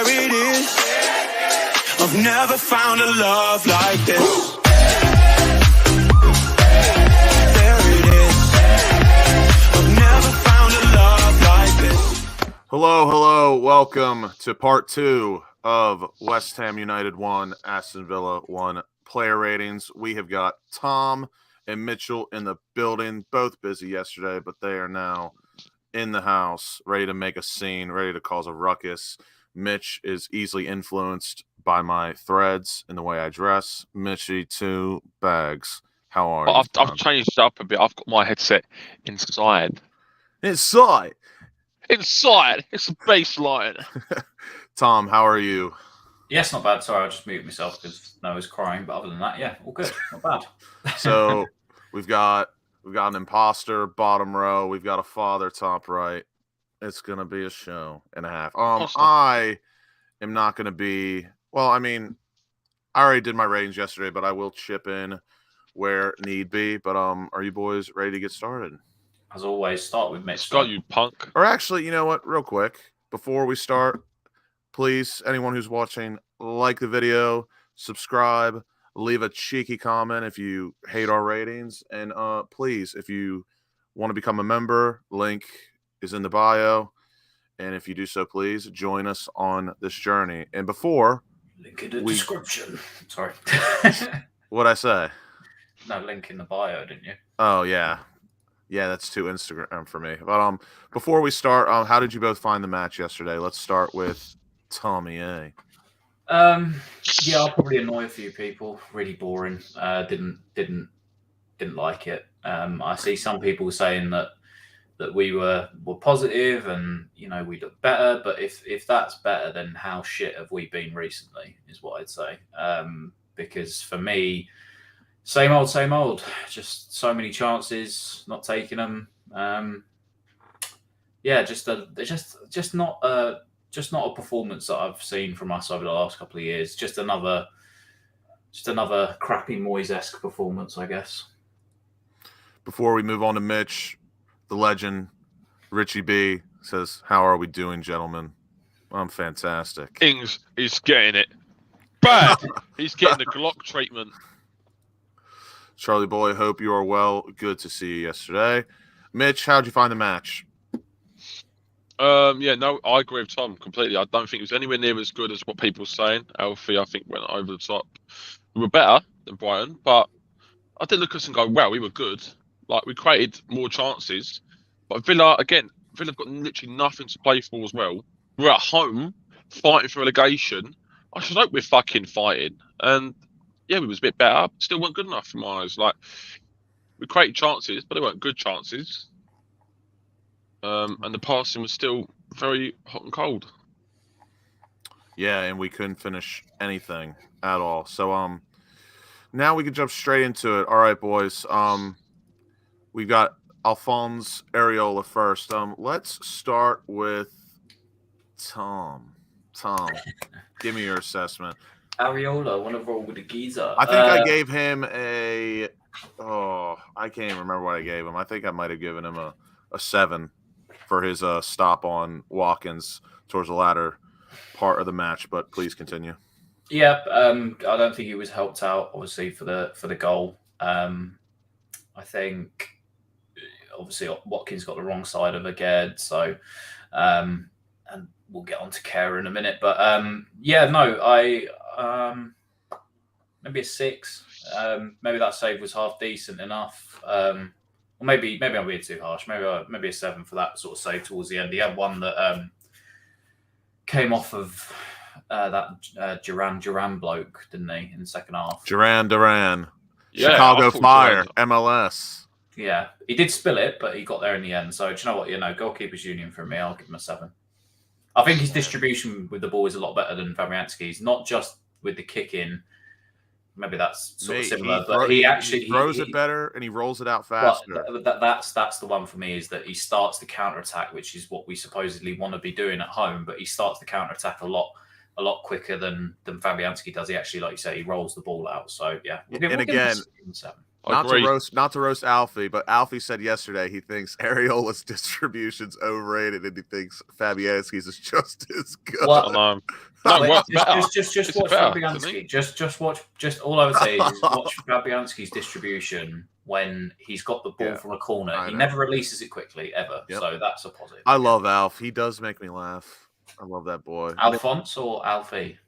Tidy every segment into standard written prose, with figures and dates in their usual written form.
there it is. I've never found a love like this. There it is. I've never found a love like this. Hello. Welcome to part 2 of West Ham United 1, Aston Villa 1 player ratings. We have got Tom and Mitchell in the building, both busy yesterday, but they are now in the house, ready to make a scene, ready to cause a ruckus. Mitch is easily influenced by my threads and the way I dress. Mitchy, 2 bags. How are you? I've changed it up a bit. I've got my headset inside. Inside? It's a baseline. Tom, how are you? Yes, not bad. Sorry, I just muted myself because Noah's crying. But other than that, yeah, all good. Not bad. So we've got an imposter bottom row. We've got a father top right. It's gonna be a show and a half. Awesome. I am not gonna be. Well, I mean, I already did my ratings yesterday, but I will chip in where need be. But are you boys ready to get started? As always, start with Mitch. Scott, you punk. Or actually, you know what? Real quick, before we start, please, anyone who's watching, like the video, subscribe, leave a cheeky comment if you hate our ratings, and please, if you want to become a member, link is in the bio, and if you do so, please join us on this journey. And before, link in the description. Sorry. What'd I say? No, link in the bio, didn't you? Oh yeah, that's too Instagram for me. But before we start, how did you both find the match yesterday? Let's start with Tommy A. Yeah, I'll probably annoy a few people. Really boring. Didn't like it. I see some people saying that we were positive and we look better. But if that's better, then how shit have we been recently? Is what I'd say. Because for me, same old. Just so many chances, not taking them. Yeah, just not a performance that I've seen from us over the last couple of years. Just another crappy Moyes-esque performance, I guess. Before we move on to Mitch, the legend, Richie B, says, "How are we doing, gentlemen?" I'm fantastic. Ings is getting it bad. He's getting the Glock treatment. Charlie boy, hope you are well. Good to see you yesterday. Mitch, how'd you find the match? I agree with Tom completely. I don't think it was anywhere near as good as what people were saying. Alfie, I think, went over the top. We were better than Brighton, but I did look at us and go, well, we were good. Like, we created more chances. But Villa have got literally nothing to play for as well. We're at home, fighting for relegation. I should hope we're fucking fighting. And, yeah, we was a bit better. Still weren't good enough in my eyes. Like, we created chances, but they weren't good chances. And the passing was still very hot and cold. Yeah, and we couldn't finish anything at all. So now we can jump straight into it. All right, boys. We've got Alphonse Areola first. Let's start with Tom. Tom, give me your assessment. Areola, want to roll with the geezer. I think I gave him I can't even remember what I gave him. I think I might have given him a 7 for his stop on Watkins towards the latter part of the match. But please continue. Yeah, I don't think he was helped out, obviously, for the goal. I think obviously Watkins got the wrong side of Aguerd, so and we'll get on to Kerr in a minute. But maybe a 6. Maybe that save was half decent enough. Or maybe I'm being too harsh. Maybe a 7 for that sort of save towards the end. He had one that came off of that Duran bloke, didn't he, in the second half? Duran. Yeah, Chicago Fire, MLS. Yeah, he did spill it, but he got there in the end. So, do you know what? Goalkeepers union for me. I'll give him a 7. I think his distribution with the ball is a lot better than Fabianski's, not just with the kick in. Maybe that's sort of similar, but he throws it better and he rolls it out faster. That's the one for me, is that he starts the counter attack, which is what we supposedly want to be doing at home. But he starts the counter attack a lot quicker than Fabianski does. He actually, like you say, he rolls the ball out. So yeah, and again, I Not agree. to roast Alfie, but Alfie said yesterday he thinks Areola's distribution's overrated and he thinks Fabianski's is just as good. What? I know. No, Wait, what better? just It's watch better, isn't Fabianski. it? Just watch. Just all I would say is watch Fabianski's distribution when he's got the ball from a corner. I He know. never releases it quickly ever. Yep. So that's a positive. I love Alf. He does make me laugh. I love that boy. Alphonse or Alfie?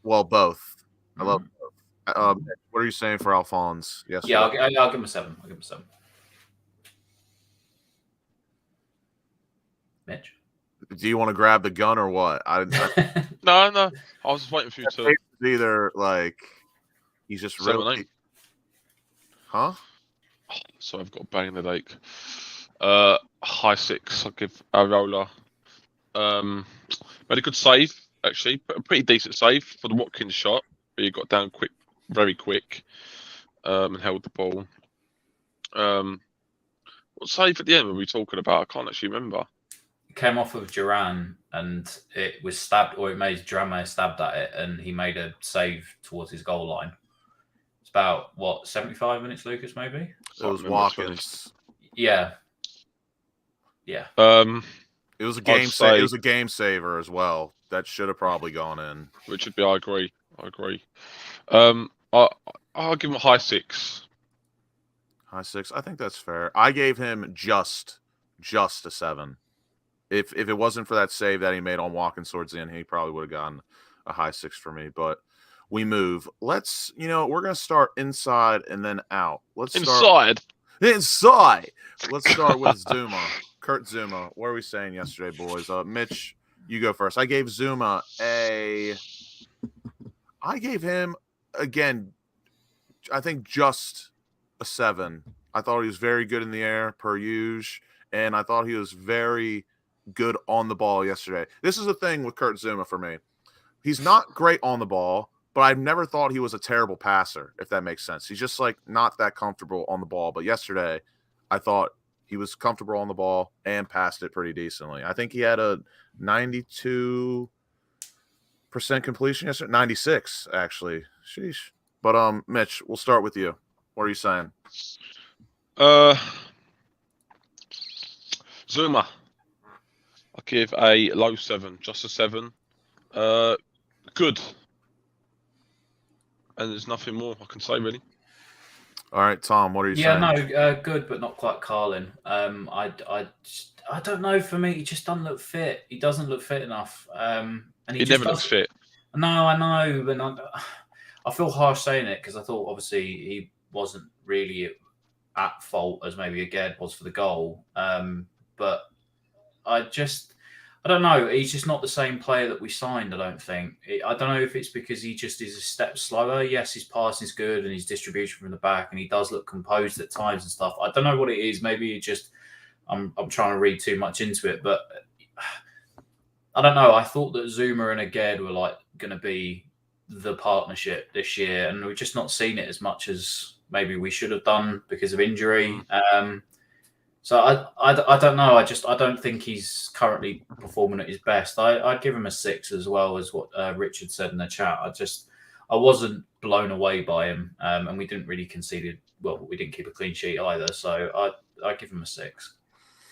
Well, both. I love both. What are you saying for Alphonse? Yes. Yeah, I'll give him a 7. I'll give him a 7. Mitch? Do you want to grab the gun or what? No. I was just waiting for you to. It's either like he's just 7, really, 8. huh? So I've got a bang in the lake. High 6. I'll give Areola. Made a good save, actually. A pretty decent save for the Watkins shot. But he got down quick, very quick, and held the ball. What save at the end were we talking about? I can't actually remember. It came off of Duran and it was stabbed, or Duran may have stabbed at it, and he made a save towards his goal line. It's about, 75 minutes, Lucas, maybe? It was Watkins. Yeah. It was a game say- It was a game saver as well. That should have probably gone in. Which would be, I agree. I'll give him a high 6. High 6. I think that's fair. I gave him just a 7. If it wasn't for that save that he made on Watkins towards the end, he probably would have gotten a high 6 for me. But we move. Let's, we're gonna start inside and then out. Let's start inside. Let's start with Zouma. Kurt Zouma. What were we saying yesterday, boys? Mitch, you go first. I gave Zouma I gave him, again, I think just a 7. I thought he was very good in the air, per usual, and I thought he was very good on the ball yesterday. This is the thing with Kurt Zouma for me. He's not great on the ball, but I've never thought he was a terrible passer, if that makes sense. He's just, not that comfortable on the ball. But yesterday, I thought he was comfortable on the ball and passed it pretty decently. I think he had a 92% completion yesterday. 96, actually. Sheesh. But, Mitch, we'll start with you. What are you saying? Zouma. I'll give a low 7, just a 7. Good. And there's nothing more I can say, really. All right, Tom, what are you saying? Good, but not quite Carlin. I don't know. For me, he just doesn't look fit. He doesn't look fit enough. And he never looks fit. No, I know, but I feel harsh saying it because I thought obviously he wasn't really at fault as maybe Aguerd was for the goal. But I don't know. He's just not the same player that we signed, I don't think. I don't know if it's because he just is a step slower. Yes, his passing is good and his distribution from the back, and he does look composed at times and stuff. I don't know what it is. Maybe it just I'm trying to read too much into it, but I don't know. I thought that Zouma and Aguerd were going to be the partnership this year, and we've just not seen it as much as maybe we should have done because of injury. So I don't know. I don't think he's currently performing at his best. I'd give him a 6 as well as what Richard said in the chat. I wasn't blown away by him, and we didn't really concede. Well, we didn't keep a clean sheet either. So I'd give him a 6.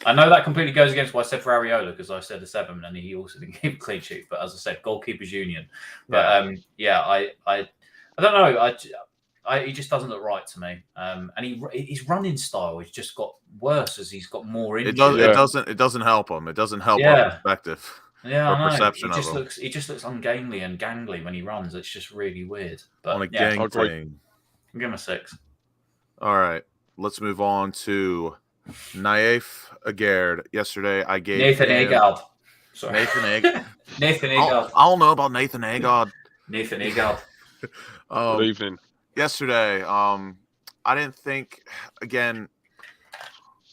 I know that completely goes against what I said for Areola because I said a 7 and he also didn't keep a clean sheet. But as I said, goalkeepers union. But I don't know. He just doesn't look right to me. And his running style has just got worse as he's got more injury. It doesn't help him. It doesn't help our perspective. Yeah, I know. Perception He just looks ungainly and gangly when he runs. It's just really weird. But on a gang thing. I'll give him a 6. All right. Let's move on to Naif Aguerd. Yesterday, I gave Nathan Aguerd. Sorry. Nathan Aguerd. Nathan Aguerd. I don't know about Nathan Aguerd. Nathan Aguerd. Good evening. Yesterday, I didn't think, again,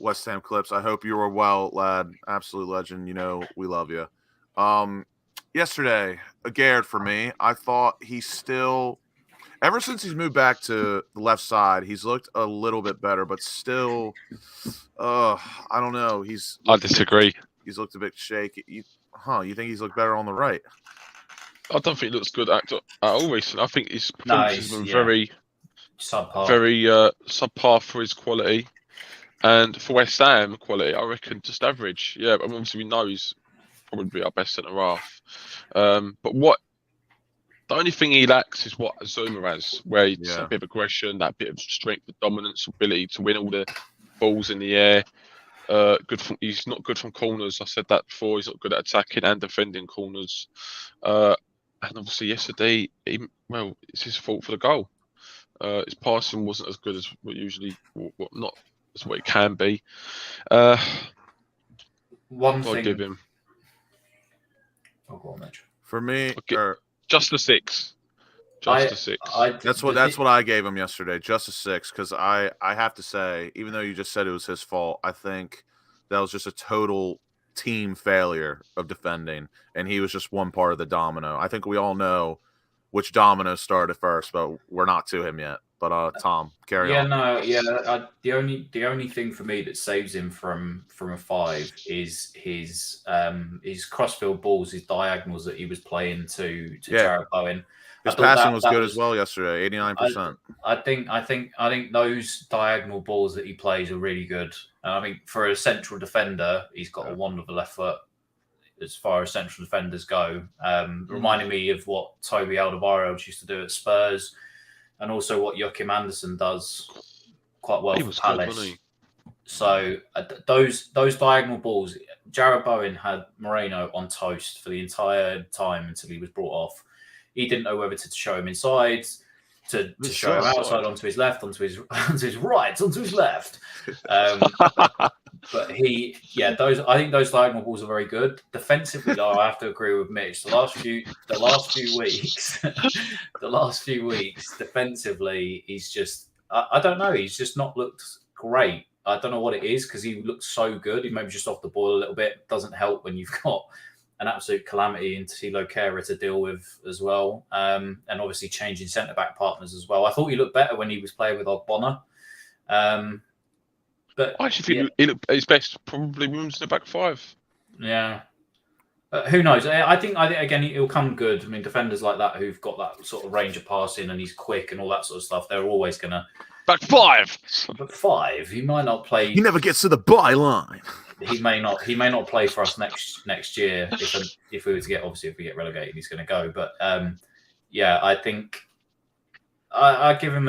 West Ham Clips, I hope you were well, lad. Absolute legend. We love you. Yesterday, Aguerd for me, I thought he still, ever since he's moved back to the left side, he's looked a little bit better, but still, I don't know. I disagree. He's looked a bit shaky. You think he's looked better on the right? I don't think he looks good at all recently. I think his performance has been very, subpar. Very subpar for his quality. And for West Ham quality, I reckon just average. Yeah, but obviously we know he's probably our best centre half. But the only thing he lacks is what Zouma has, where he's that bit of aggression, that bit of strength, the dominance, ability to win all the balls in the air. He's not good from corners. I said that before. He's not good at attacking and defending corners. And obviously yesterday, it's his fault for the goal. His passing wasn't as good as what it can be. One thing. Give him. Oh, go on, Mitch. For me, just a 6. A 6. That's what I gave him yesterday. Just a 6, because I have to say, even though you just said it was his fault, I think that was just a total team failure of defending, and he was just one part of the domino. I think we all know which domino started first, but we're not to him yet. But Tom, carry on. The only thing for me that saves him from a 5 is his crossfield balls, his diagonals that he was playing to Jared Bowen. His passing was good as well yesterday, 89%. I think those diagonal balls that he plays are really good. And I think for a central defender, he's got a wonderful left foot as far as central defenders go. Reminding me of what Toby Alderweireld used to do at Spurs, and also what Joachim Anderson does quite well for Palace. So those diagonal balls, Jared Bowen had Moreno on toast for the entire time until he was brought off. He didn't know whether to show him inside, to show him outside, onto his left, onto his right, onto his left. But I think those diagonal balls are very good. Defensively, though, I have to agree with Mitch. The last few weeks, defensively, he's just I don't know. He's just not looked great. I don't know what it is, because he looks so good. He maybe just off the ball a little bit. Doesn't help when you've got an absolute calamity in Tilo Kehrer to deal with as well. And obviously changing centre-back partners as well. I thought he looked better when he was playing with Ogbonna. But I actually think he looked his best probably when the back 5. Yeah. Who knows? I think again, he'll come good. I mean, defenders like that who've got that sort of range of passing and he's quick and all that sort of stuff, they're always going to... Back 5! But 5, he might not play... He never gets to the byline. He may not play for us next year if we were to if we get relegated, he's going to go. But I think I give him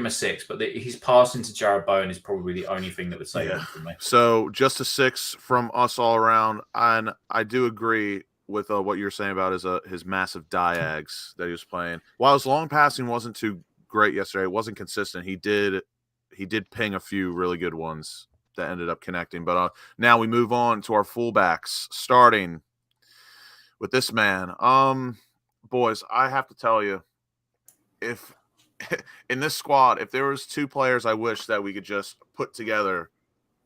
a 6. But his passing to Jared Bowen is probably the only thing that would save him for me. So just a 6 from us all around, and I do agree with what you're saying about his massive diags that he was playing. While his long passing wasn't too great yesterday, it wasn't consistent. He did ping a few really good ones that ended up connecting. But now we move on to our fullbacks, starting with this man. Boys, I have to tell you, if in this squad, if there was 2 players I wish that we could just put together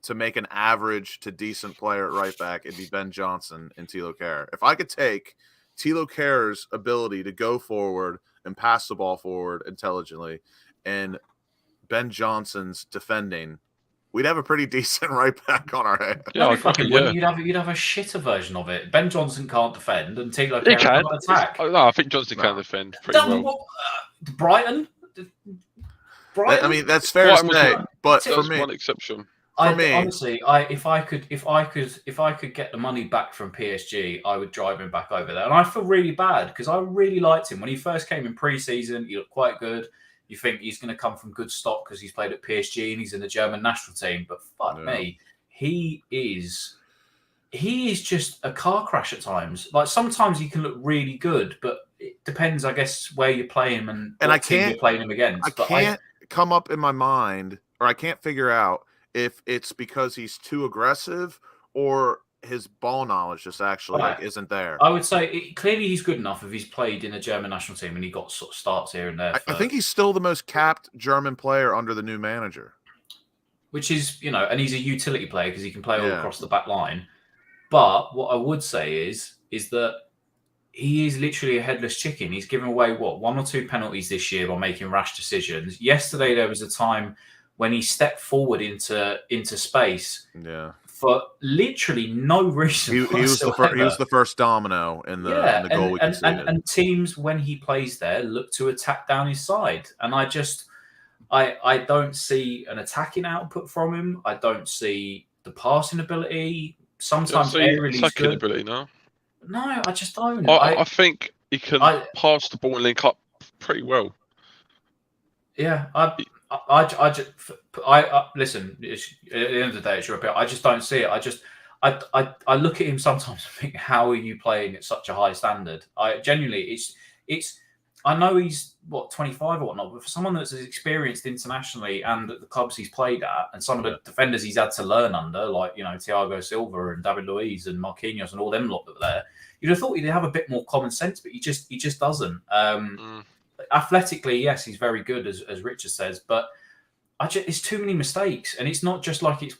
to make an average to decent player at right back, it'd be Ben Johnson and Tilo Kehrer. If I could take Tilo Kehrer's ability to go forward and pass the ball forward intelligently, and Ben Johnson's defending, we'd have a pretty decent right back on our head. Yeah, you'd have a shitter version of it. Ben Johnson can't defend, and Tilo Kehrer can't attack. No, I think Johnson can defend pretty well. Brighton. I mean, that's fair to say, but for me, one exception. Honestly, if I could get the money back from PSG, I would drive him back over there. And I feel really bad because I really liked him when he first came in pre-season. He looked quite good. You think he's going to come from good stock because he's played at PSG and he's in the German national team. But fuck me, he is just a car crash at times. Like sometimes he can look really good, but it depends, I guess, where you play him and what team you're playing him against. I can't come up in my mind, or I can't figure out if it's because he's too aggressive or his ball knowledge just actually isn't there. I would say clearly he's good enough if he's played in a German national team and he got sort of starts here and there. I think he's still the most capped German player under the new manager. Which is, and he's a utility player because he can play all across the back line. But what I would say is that he is literally a headless chicken. He's given away, 1 or 2 penalties this year by making rash decisions. Yesterday, there was a time when he stepped forward into space for literally no reason. He was the first domino in the goal we conceded. And teams, when he plays there, look to attack down his side. And I don't see an attacking output from him. I don't see the passing ability. Sometimes aerially he's attacking good. ability now. No, I just don't. I think he can pass the ball and link up pretty well. Yeah, I listen. At the end of the day, it's your opinion. I just don't see it. I look at him sometimes and think, how are you playing at such a high standard? I genuinely, it's. I know he's 25 or whatnot, but for someone that's as experienced internationally and at the clubs he's played at, and some of the defenders he's had to learn under, like Thiago Silva and David Luiz and Marquinhos and all them lot that were there, you'd have thought he'd have a bit more common sense, but he just doesn't. Athletically, yes, he's very good, as Richard says, but it's too many mistakes, and it's not just like it's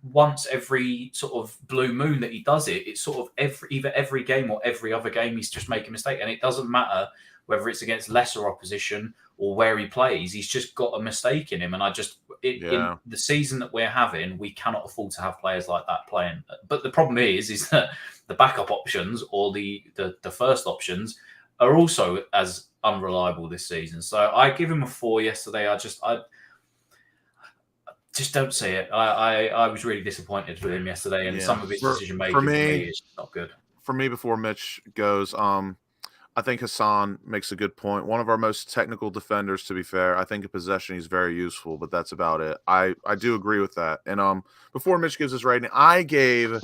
once every sort of blue moon that he does it. It's sort of either every game or every other game he's just making a mistake, and it doesn't matter whether it's against lesser opposition or where he plays. He's just got a mistake in him, and in the season that we're having, we cannot afford to have players like that playing. But the problem is that the backup options or the first options are also as unreliable this season. So I give him a 4 yesterday. I just don't see it. I was really disappointed with him yesterday, and some of his decision making for me is not good. For me, before Mitch goes, I think Hassan makes a good point. One of our most technical defenders, to be fair. I think in possession he's very useful, but that's about it. I do agree with that. And before Mitch gives his rating, I gave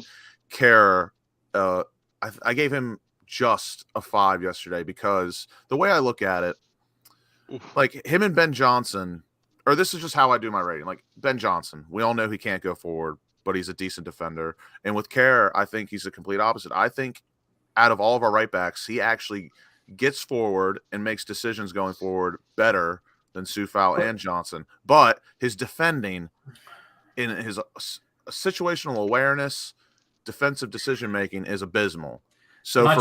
Kerr, I gave him just a 5 yesterday, because the way I look at it, like him and Ben Johnson, or this is just how I do my rating. Like Ben Johnson, we all know he can't go forward, but he's a decent defender. And with Kerr, I think he's the complete opposite. I think out of all of our right backs, he actually gets forward and makes decisions going forward better than Soufal and Johnson. But his defending, in his situational awareness, defensive decision making is abysmal. So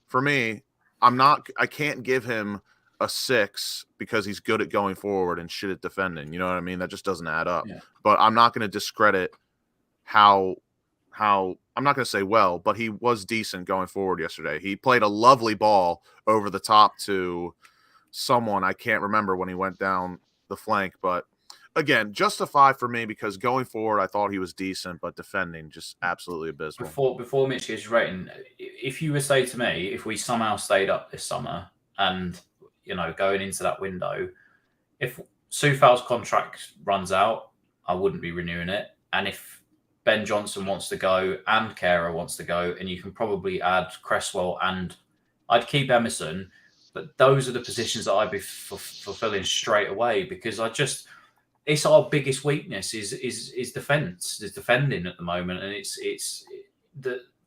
for me, I can't give him a 6 because he's good at going forward and shit at defending. You know what I mean? That just doesn't add up. Yeah. But I'm not going to discredit how I'm not going to say well, but he was decent going forward yesterday. He played a lovely ball over the top to someone. I can't remember when he went down the flank, but again, just a 5 for me, because going forward, I thought he was decent, but defending just absolutely abysmal. Before Mitch gives his rating, if you would say to me, if we somehow stayed up this summer and, going into that window, if Soufal's contract runs out, I wouldn't be renewing it. And if Ben Johnson wants to go and Kehrer wants to go, and you can probably add Cresswell, and I'd keep Emerson, but those are the positions that I'd be fulfilling straight away, because it's our biggest weakness is defense, is defending at the moment, and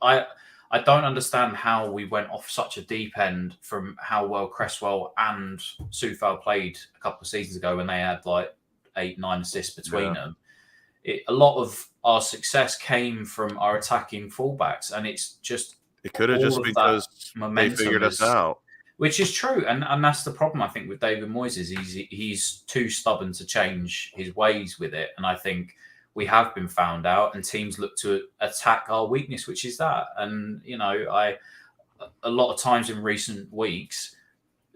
I don't understand how we went off such a deep end from how well Cresswell and Soufal played a couple of seasons ago when they had like 8-9 assists between them. A lot of our success came from our attacking fullbacks, and it could have just because they figured us out, which is true, and that's the problem I think with David Moyes is he's too stubborn to change his ways with it, and I think we have been found out, and teams look to attack our weakness, which is that. And a lot of times in recent weeks,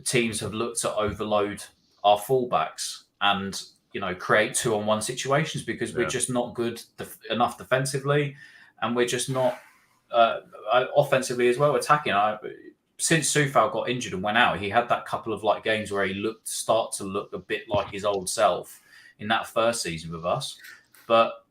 teams have looked to overload our fullbacks and create 2-on-1 situations, because we're just not good enough defensively, and we're just not offensively as well attacking. Since Soufal got injured and went out, he had that couple of games where he start to look a bit like his old self in that first season with us. But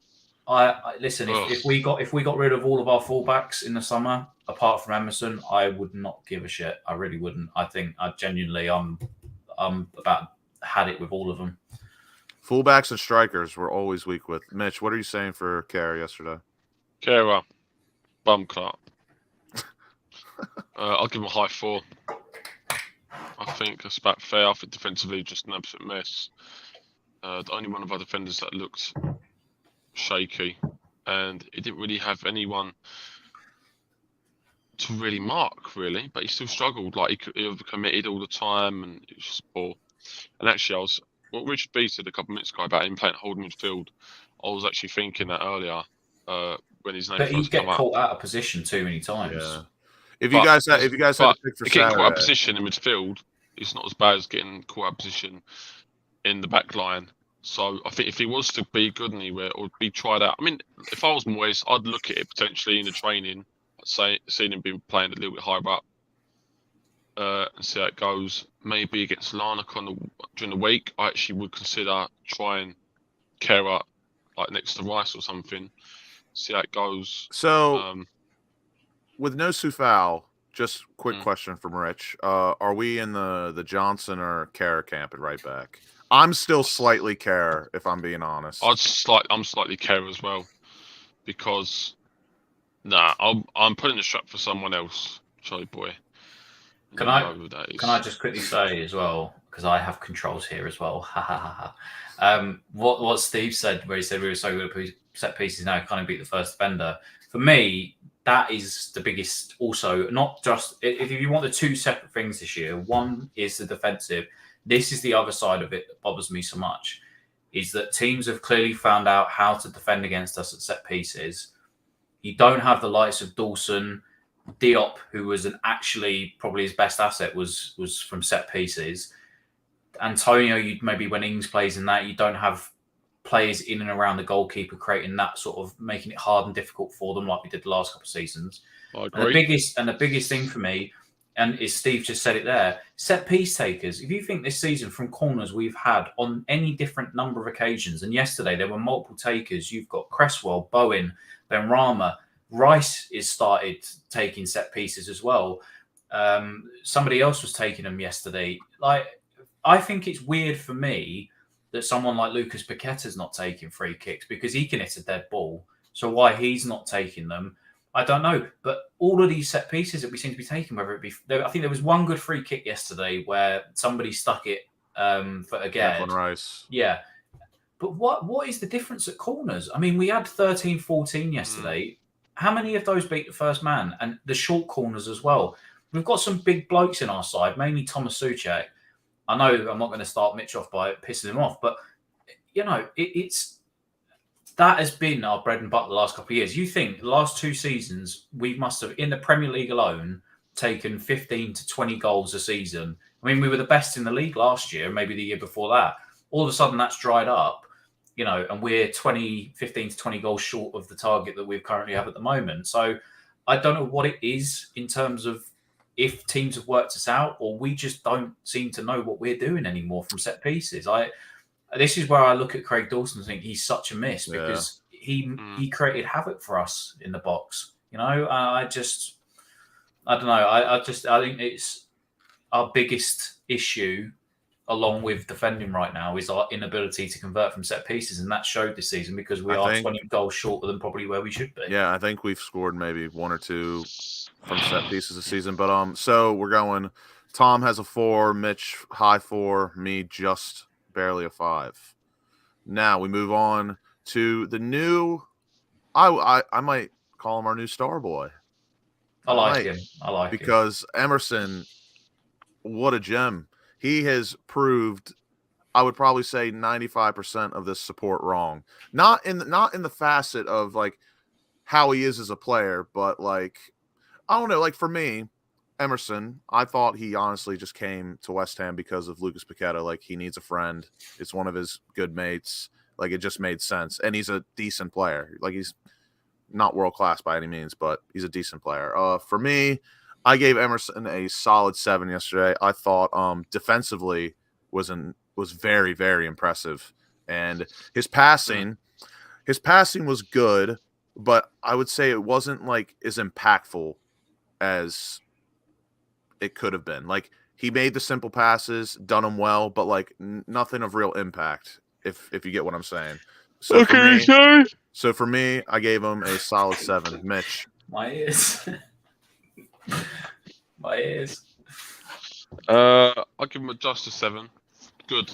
I listen, if we got rid of all of our fullbacks in the summer, apart from Emerson, I would not give a shit. I really wouldn't. I think I'm about had it with all of them. Fullbacks and strikers we're always weak with. Mitch, what are you saying for Kerr yesterday? Kerr, bum clock. I'll give him a high 4. I think that's about fair. I think defensively, just an absolute mess. The only one of our defenders that looked shaky, and he didn't really have anyone to really mark, really. But he still struggled. He overcommitted all the time, and it was just poor. And actually, what Richard B said a couple of minutes ago about him playing holding midfield, I was actually thinking that earlier when his name but first came up. But he get caught out of position too many times. Yeah. If you guys had to pick for getting Saturday, caught out of position in midfield, it's not as bad as getting caught out of position in the back line. So I think if he was to be good anywhere or be tried out, I mean, if I was Moyes, I'd look at it potentially in the training, seeing him be playing a little bit higher up, and see how it goes. Maybe against Larnac during the week, I actually would consider trying Kera like next to Rice or something. See how it goes. So with no Soufal, just quick Mm. question from Rich. Are we in the Johnson or Kera camp at right back? I'm still slightly Kera, if I'm being honest. I'm slightly Kera as well, because I'm putting the strap for someone else, Charlie boy. Can I just quickly say as well, because I have controls here as well. What Steve said, where he said we were so good at set pieces now, can't beat the first defender. For me, that is the biggest. Also, not just if you want the two separate things this year. One is the defensive. This is the other side of it that bothers me so much, is that teams have clearly found out how to defend against us at set pieces. You don't have the likes of Dawson, Diop, who was actually probably his best asset was from set pieces. Antonio, you'd maybe when Ings plays in that, you don't have players in and around the goalkeeper creating that sort of making it hard and difficult for them like we did the last couple of seasons. I agree. And the biggest thing for me, and is Steve just said it there, set piece takers. If you think this season from corners we've had on any different number of occasions, and yesterday there were multiple takers. You've got Cresswell, Bowen, Benrahma, Rice is started taking set pieces as well. Somebody else was taking them yesterday. Like, I think it's weird for me that someone like Lucas Paqueta's not taking free kicks because he can hit a dead ball. So why he's not taking them, I don't know. But all of these set pieces that we seem to be taking, whether it be, I think there was one good free kick yesterday where somebody stuck it for Aguerd. Rice. Yeah. But what is the difference at corners? I mean, we had 13, 14 yesterday. How many of those beat the first man? And the short corners as well. We've got some big blokes in our side, mainly Thomas Soucek. I know I'm not going to start Mitch off by pissing him off, but, you know, it's that has been our bread and butter the last couple of years. You think the last 2 seasons, we must have, in the Premier League alone, taken 15 to 20 goals a season. I mean, we were the best in the league last year, maybe the year before that. All of a sudden, that's dried up. You know, and we're 15 to 20 goals short of the target that we currently have at the moment. So I don't know what it is in terms of if teams have worked us out or we just don't seem to know what we're doing anymore from set pieces. This is where I look at Craig Dawson and think he's such a miss because he created havoc for us in the box. You know, I don't know. I think it's our biggest issue along with defending right now is our inability to convert from set pieces. And that showed this season because we are 20 goals shorter than probably where we should be. Yeah, I think we've scored maybe 1 or 2 from set pieces this season. But so we're going, Tom has a 4, Mitch high 4, me just barely a 5. Now we move on to the new, I might call him our new star boy. I like him because Emerson, what a gem. He has proved, I would probably say 95% of this support wrong. Not in the facet of like how he is as a player, but like, I don't know, like for me, Emerson, I thought he honestly just came to West Ham because of Lucas Paqueta. Like he needs a friend. It's one of his good mates. Like it just made sense. And he's a decent player. Like he's not world class by any means, but he's a decent player. For me, I gave Emerson a solid 7 yesterday. I thought defensively was very, very impressive. And his passing was good, but I would say it wasn't like as impactful as it could have been. Like he made the simple passes, done them well, but like nothing of real impact, if you get what I'm saying. So for me, I gave him a solid 7. Mitch. My ears. I'll give him just a 7. Good.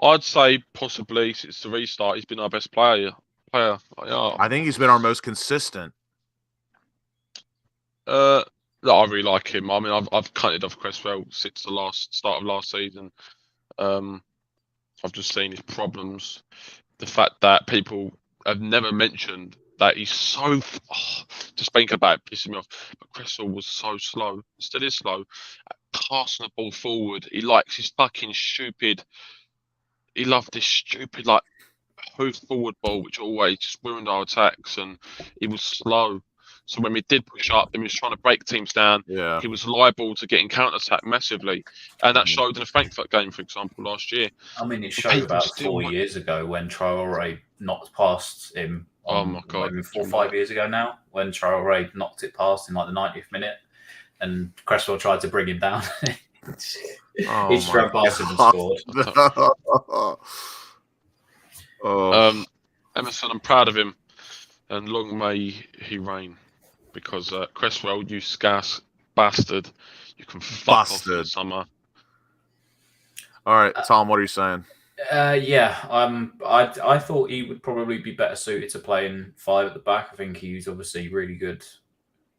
I'd say possibly since the restart, he's been our best player. Yeah. I think he's been our most consistent. I really like him. I mean, I've cutted off Cresswell since the start of last season. I've just seen his problems. The fact that people have never mentioned that he's so just thinking about it pissing me off. But Cresswell was so slow, still is slow at passing the ball forward. He likes his fucking stupid he loved this stupid like hoof forward ball, which always just ruined our attacks, and he was slow. So when we did push up and he was trying to break teams down, Yeah. he was liable to getting counter-attacked massively. And that showed in the Frankfurt game, for example, last year. I mean, it But showed people about still 4 might- years ago when Traore knocked past him. Oh my God. Maybe 4 or 5 years ago now, when Traore knocked it past in like the 90th minute, and Cresswell tried to bring him down. Oh He just ran my past him and God. scored. Oh, Emerson, I'm proud of him, and long may he reign, because Cresswell, you scarce bastard, you can fuck off in the Bastard. summer. all right, Tom. What are you saying? I thought he would probably be better suited to playing 5 at the back. I think he was obviously really good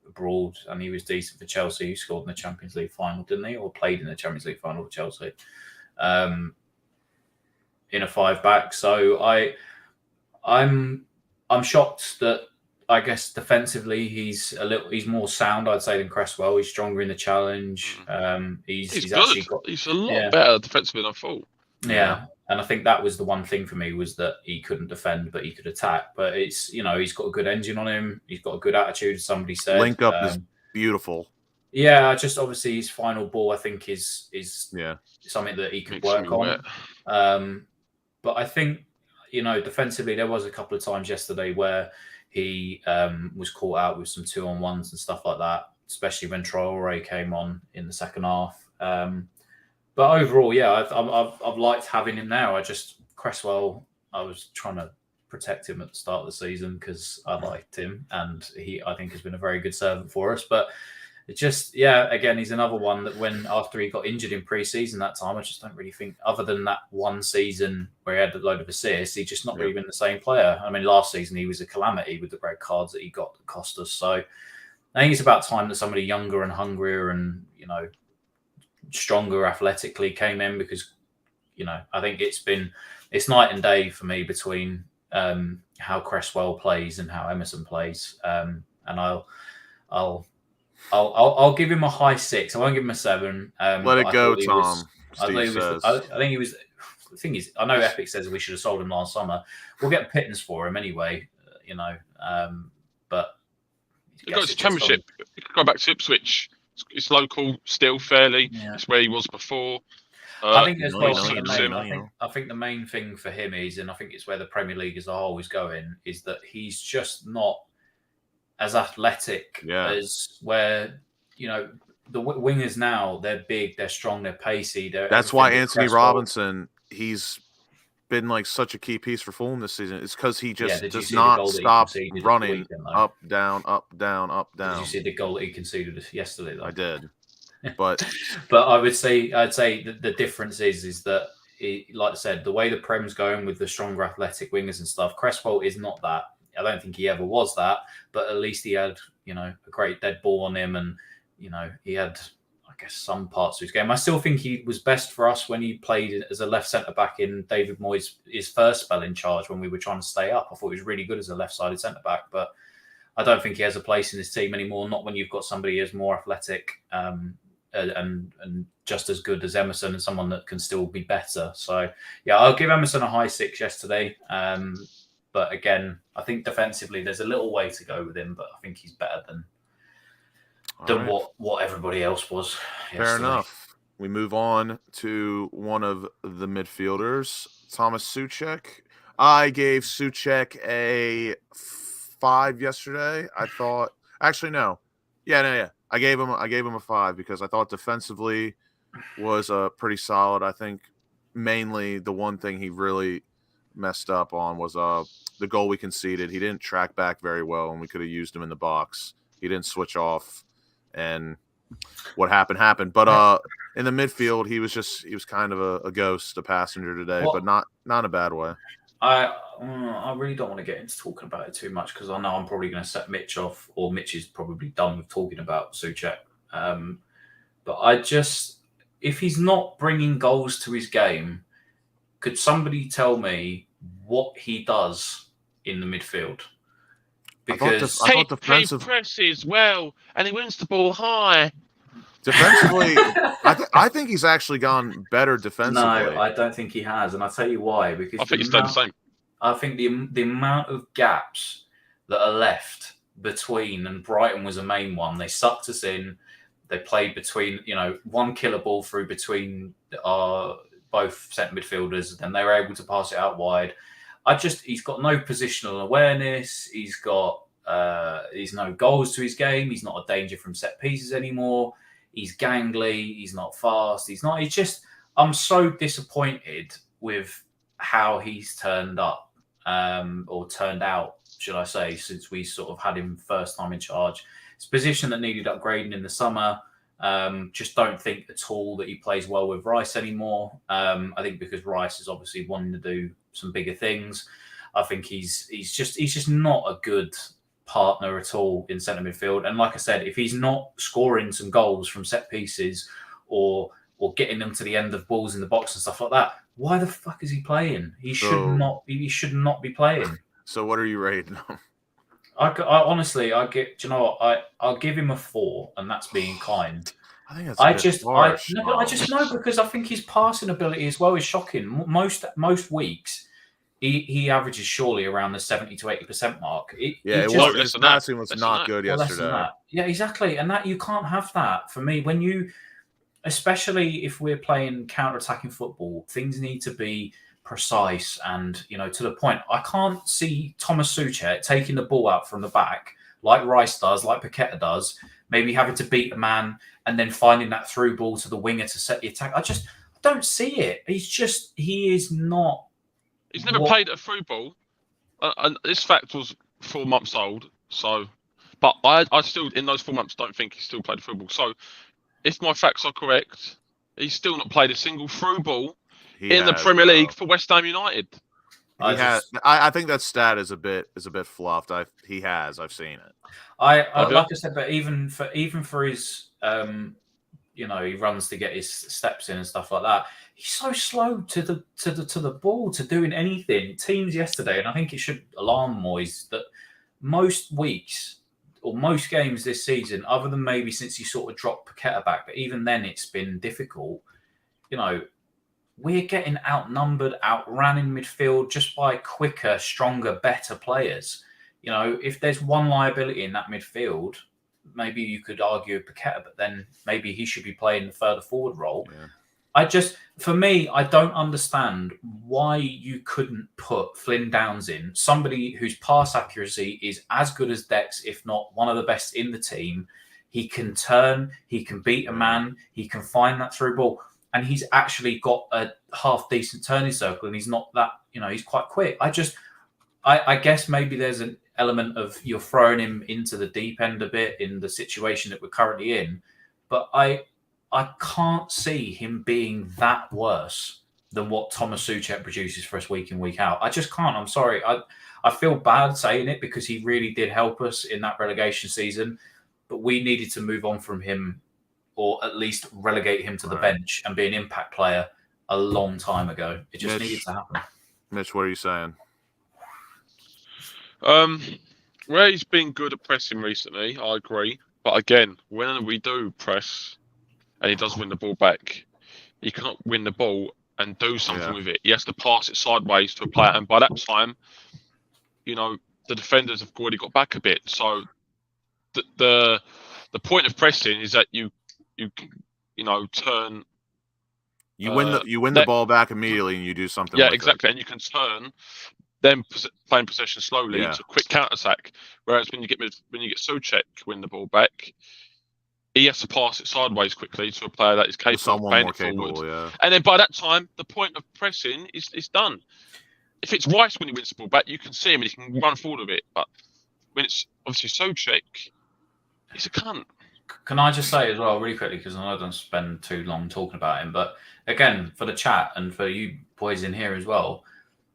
abroad, and he was decent for Chelsea. He scored in the Champions League final, didn't he? Or played in the Champions League final for Chelsea. In a 5 back. So I'm shocked that, I guess, defensively he's more sound, I'd say, than Cresswell. He's stronger in the challenge. He's good. actually got, He's a lot better defensively than I thought. yeah. And I think that was the one thing for me, was that he couldn't defend, but he could attack. But it's, he's got a good engine on him. He's got a good attitude, as somebody said. Link up is beautiful. Yeah, just obviously his final ball, I think, is something that he could Makes work me on. wet. But I think, defensively, there was a couple of times yesterday where he was caught out with some 2-on-1s and stuff like that, especially when Traore came on in the second half. But overall, yeah, I've liked having him now. Cresswell, I was trying to protect him at the start of the season because I liked him, and I think has been a very good servant for us. But it just, again, he's another one that after he got injured in pre-season that time, I just don't really think, other than that one season where he had a load of assists, he's just not really been the same player. I mean, last season he was a calamity with the red cards that he got that cost us. So I think it's about time that somebody younger and hungrier and, stronger athletically came in, because, I think it's night and day for me between how Cresswell plays and how Emerson plays. And I'll give him a high 6. I won't give him a 7. Let it go, Tom. I think he was. The thing is, I know Epic says we should have sold him last summer. We'll get pittance for him anyway, But He got to Championship. He could go back to Ipswich. It's local still, fairly. Yeah. It's where he was before. I think as well. I I think the main thing for him is, and I think it's where the Premier League as a whole is going, is that he's just not as athletic as where the wingers now. They're big, they're strong, they're pacey. That's why Anthony Robinson, he's been like such a key piece for Fulham this season. It's because he just does not stop running up, down, up, down, up, down. Did you see the goal that he conceded yesterday, though? I did. But I'd say the difference is that, like I said, the way the Prem's going with the stronger athletic wingers and stuff, Cresswell is not that. I don't think he ever was that, but at least he had, a great dead ball on him, and, he had, I guess, some parts of his game. I still think he was best for us when he played as a left centre-back in David Moyes' his first spell in charge when we were trying to stay up. I thought he was really good as a left-sided centre-back, but I don't think he has a place in this team anymore, not when you've got somebody who's more athletic and just as good as Emerson, and someone that can still be better. So, yeah, I'll give Emerson a high 6 yesterday. But again, I think defensively there's a little way to go with him, but I think he's better than what everybody else was yesterday. Fair enough. We move on to one of the midfielders, Thomas Soucek. I gave Soucek a 5 yesterday. I thought, actually, no. Yeah. I gave him a 5 because I thought defensively was pretty solid. I think mainly the one thing he really messed up on was the goal we conceded. He didn't track back very well, and we could have used him in the box. He didn't switch off, and what happened. But in the midfield, he was kind of a ghost, a passenger today, but not in a bad way. I really don't want to get into talking about it too much, because I know I'm probably going to set Mitch off, or Mitch is probably done with talking about Soucek. But if he's not bringing goals to his game, could somebody tell me what he does in the midfield? Because he presses well, and he wins the ball high. Defensively, I think he's actually gone better defensively. No, I don't think he has, and I'll tell you why. Because I think he's done the same. I think the amount of gaps that are left between, and Brighton was a main one. They sucked us in. They played between, one killer ball through between our both centre midfielders. Then they were able to pass it out wide. He's got no positional awareness. He's no goals to his game. He's not a danger from set pieces anymore. He's gangly. He's not fast. I'm so disappointed with how he's turned up, or turned out, should I say, since we sort of had him first time in charge. It's a position that needed upgrading in the summer. Just don't think at all that he plays well with Rice anymore. I think because Rice is obviously wanting to do some bigger things. I think he's just not a good partner at all in centre midfield. And like I said, if he's not scoring some goals from set pieces or getting them to the end of balls in the box and stuff like that, why the fuck is he playing? He should not be playing. So what are you rating him? I honestly, I'll give him a 4, and that's being kind. I think that's harsh. I just know, because I think his passing ability as well is shocking. Most weeks, he averages surely around the 70 to 80% mark. His passing was not good yesterday. Yeah, exactly, and that you can't have that for me when you, especially if we're playing counter-attacking football, things need to be precise and to the point. I can't see Thomas Soucek taking the ball out from the back like Rice does, like Paqueta does, maybe having to beat a man and then finding that through ball to the winger to set the attack. I don't see it. He is not. He's never played a through ball, and this fact was 4 months old. So, but I still, in those 4 months, don't think he still played a through ball. So, if my facts are correct, he's still not played a single through ball in the Premier League for West Ham United. I think that stat is a bit fluffed. I've seen it. Like I said, but even for his he runs to get his steps in and stuff like that. He's so slow to the ball, to doing anything. Teams yesterday, and I think it should alarm Moyes that most weeks or most games this season, other than maybe since he sort of dropped Paqueta back, but even then it's been difficult. We're getting outnumbered, outran in midfield just by quicker, stronger, better players. If there's one liability in that midfield, maybe you could argue Paqueta, but then maybe he should be playing the further forward role. Yeah. For me, I don't understand why you couldn't put Flynn Downs in, somebody whose pass accuracy is as good as Dex, if not one of the best in the team. He can turn, he can beat a man, he can find that through ball. And he's actually got a half decent turning circle, and he's not that, he's quite quick. I guess maybe there's an element of you're throwing him into the deep end a bit in the situation that we're currently in. But I can't see him being that worse than what Thomas Soucek produces for us week in, week out. I just can't. I'm sorry. I feel bad saying it because he really did help us in that relegation season, but we needed to move on from him, or at least relegate him to the bench and be an impact player a long time ago. It just needed to happen. Mitch, what are you saying? Where he's been good at pressing recently, I agree. But again, when we do press and he does win the ball back, he cannot win the ball and do something with it. He has to pass it sideways to a player. And by that time, the defenders have already got back a bit. So the point of pressing is that you turn. You win the ball back immediately, and you do something. Yeah, exactly, and you can turn, then playing possession slowly to a quick counter attack. Whereas when you get Soucek win the ball back, he has to pass it sideways quickly to a player that is capable of playing it forward. Yeah. And then by that time, the point of pressing is done. If it's Rice when he wins the ball back, you can see him and he can run forward with it. But when it's obviously Soucek, he's a cunt. Can I just say as well, really quickly, because I know I don't spend too long talking about him, but again, for the chat and for you boys in here as well,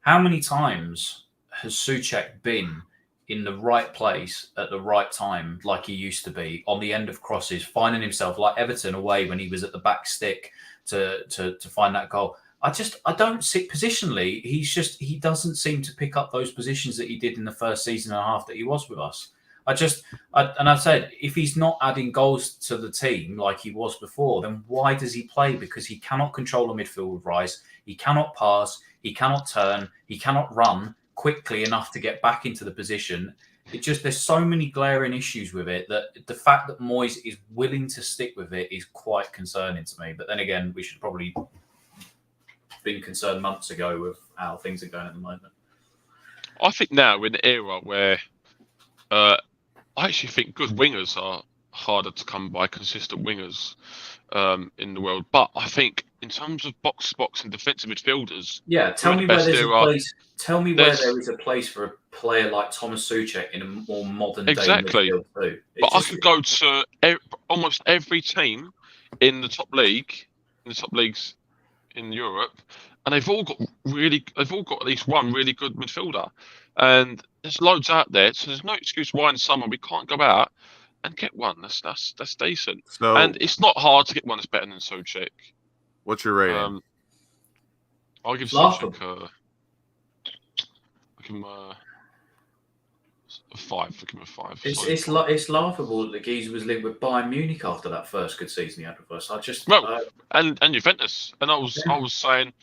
how many times has Soucek been in the right place at the right time, like he used to be, on the end of crosses, finding himself like Everton away when he was at the back stick to find that goal? I don't see positionally. He doesn't seem to pick up those positions that he did in the first season and a half that he was with us. I said, if he's not adding goals to the team like he was before, then why does he play? Because he cannot control the midfield with Rice. He cannot pass. He cannot turn. He cannot run quickly enough to get back into the position. There's so many glaring issues with it that the fact that Moyes is willing to stick with it is quite concerning to me. But then again, we should probably been concerned months ago with how things are going at the moment. I think now we're in an era where I actually think good wingers are harder to come by, consistent wingers in the world. But I think in terms of box to box and defensive midfielders, yeah, tell me where there's a place. Tell me where there is a place for a player like Thomas Soucek in a more modern day midfield too. But I could go to almost every team in the top leagues in Europe, and they've all got at least one really good midfielder, and there's loads out there. So there's no excuse why in summer we can't go out and get one. That's decent, So, and it's not hard to get one that's better than Soucek. what's your rating? I'll give Soucek a 5. Give him a 5. It's laughable that the geezer was linked with Bayern Munich after that first good season he had with us. And Juventus, and I was saying,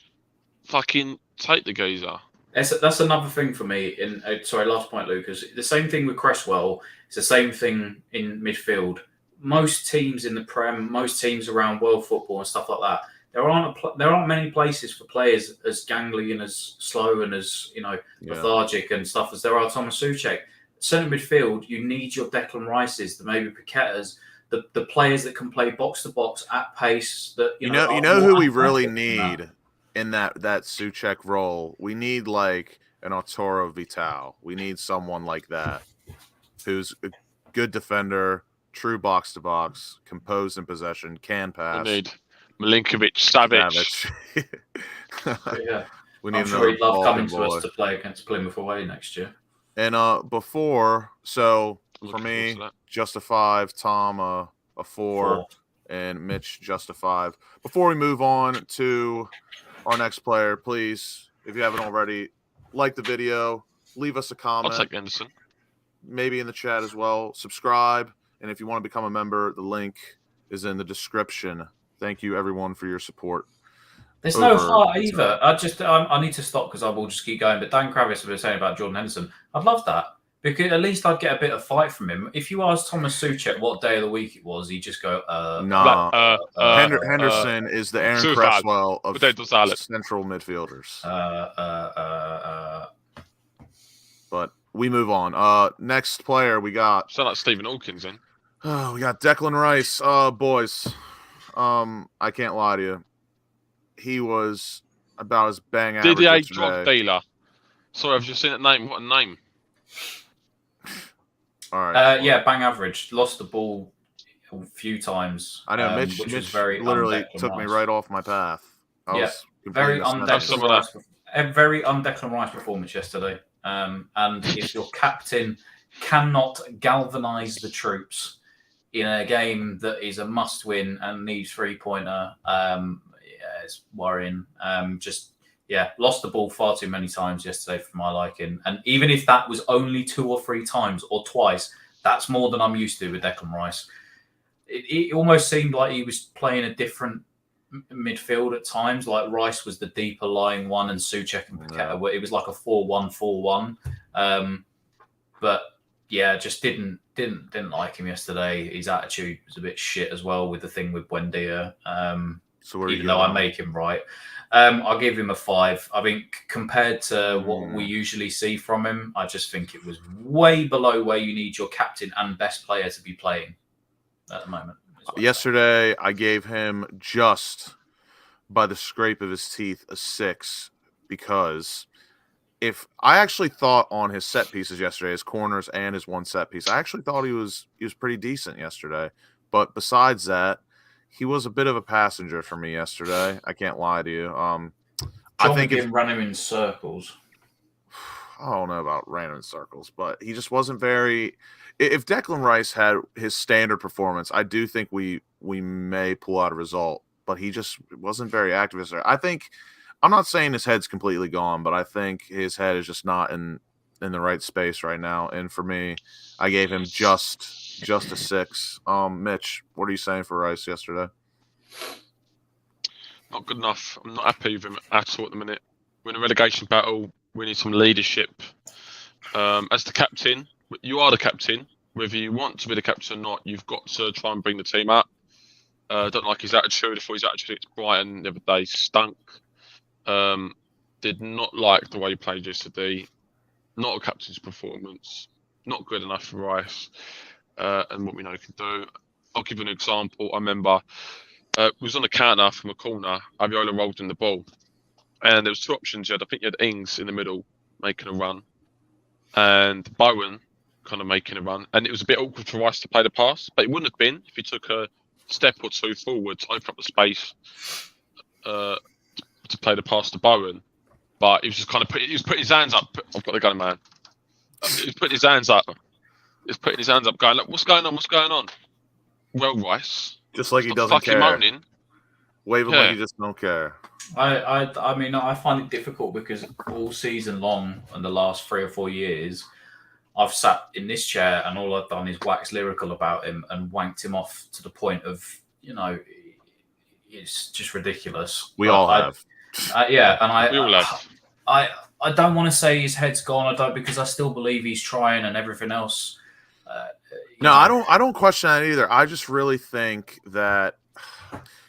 fucking take the geezer. That's another thing for me. Last point, Lucas. The same thing with Cresswell. It's the same thing in midfield. Most teams in the Prem, most teams around world football and stuff like that. There aren't many places for players as gangly and as slow and as lethargic and stuff as there are Thomas Soucek. Centre midfield, you need your Declan Rices, the maybe Paquetas, the players that can play box to box at pace. That you know who we really need in that Soucek role. We need like an Arturo Vidal. We need someone like that who's a good defender, true box to box, composed in possession, can pass. We need Milinkovic, Savic. We need I'm sure he'd love coming to us to play against Plymouth away next year. And for me, just a 5, Tom a 4, and Mitch just a 5. Before we move on to our next player, please, if you haven't already, like the video, leave us a comment. I'll take Emerson. Maybe in the chat as well. Subscribe, and if you want to become a member, the link is in the description. Thank you, everyone, for your support. There's no heart either. I need to stop because I will just keep going. But Dan Kravis was saying about Jordan Henderson. I'd love that because at least I'd get a bit of fight from him. If you asked Thomas Soucek what day of the week it was, he'd just go, Henderson is the Aaron Cresswell of central midfielders. But we move on. Next player we got. Sound like Stephen Hawkins then. Oh, we got Declan Rice. Boys. I can't lie to you. He was about as bang average Didier yesterday. drug dealer. Sorry, I've just seen that name. What a name. All right. Bang average. Lost the ball a few times. I know. Mitch literally took me right off my path. Very un-Declan Rice performance yesterday. And if your captain cannot galvanise the troops in a game that is a must-win and needs 3-pointer, it's worrying. Lost the ball far too many times yesterday for my liking. And even if that was only 2 or 3 times or twice, that's more than I'm used to with Declan Rice. It almost seemed like he was playing a different midfield at times. Like Rice was the deeper lying one and Soucek and Paqueta. It was like a 4-1-4-1. Just didn't like him yesterday. His attitude was a bit shit as well with the thing with Buendia. Even though I make him right, I'll give him a 5. I think compared to what we usually see from him, I just think it was way below where you need your captain and best player to be playing at the moment. Yesterday, I gave him just by the scrape of his teeth a 6 because if I actually thought on his set pieces yesterday, his corners and his one set piece, I actually thought he was pretty decent yesterday. But besides that, he was a bit of a passenger for me yesterday. I can't lie to you. I think him running in circles. I don't know about running in circles, but he just wasn't very. If Declan Rice had his standard performance, I do think we may pull out a result. But he just wasn't very active yesterday. I think I'm not saying his head's completely gone, but I think his head is just not in in the right space right now. And for me, I gave him just a 6. Mitch, what are you saying for Rice yesterday? Not good enough. I'm not happy with him at all at the minute. We're in a relegation battle. We need some leadership. As the captain, you are the captain. Whether you want to be the captain or not, you've got to try and bring the team up. Don't like his attitude. I thought his attitude against Brighton the other day stunk. Did not like the way he played yesterday. Not a captain's performance. Not good enough for Rice and what we know he can do. I'll give you an example. I remember we was on a counter from a corner. Areola rolled in the ball. And there was 2 options. I think you had Ings in the middle making a run. And Bowen kind of making a run. And it was a bit awkward for Rice to play the pass. But it wouldn't have been if he took a step or 2 forward to open up the space to play the pass to Bowen. But he was just kind of putting his hands up. I've got the gun, man. He was putting his hands up. He's putting his hands up, going, "Look, what's going on? What's going on?" Well, Rice, just like he doesn't fucking care. Moaning. Waving like you just don't care. I mean, I find it difficult because all season long and the last 3 or 4 years, I've sat in this chair and all I've done is wax lyrical about him and wanked him off to the point of, it's just ridiculous. We all have. Yeah, and We all have. I don't want to say his head's gone. I don't, because I still believe he's trying and everything else. I don't question that either. I just really think that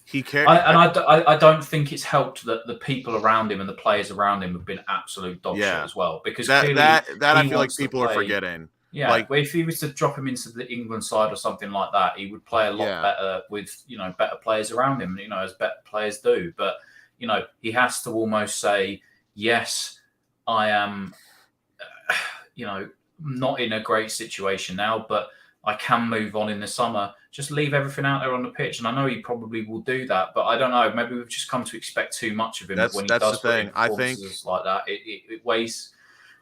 he cares. I don't think it's helped that the people around him and the players around him have been absolute dog shit as well. Because that I feel like wants to people are forgetting. Yeah, like if he was to drop him into the England side or something like that, he would play a lot better with better players around him. As better players do. But he has to almost say, yes, I am. Not in a great situation now, but I can move on in the summer. Just leave everything out there on the pitch. And I know he probably will do that, but I don't know. Maybe we've just come to expect too much of him when he does the thing. I think like that, it weighs.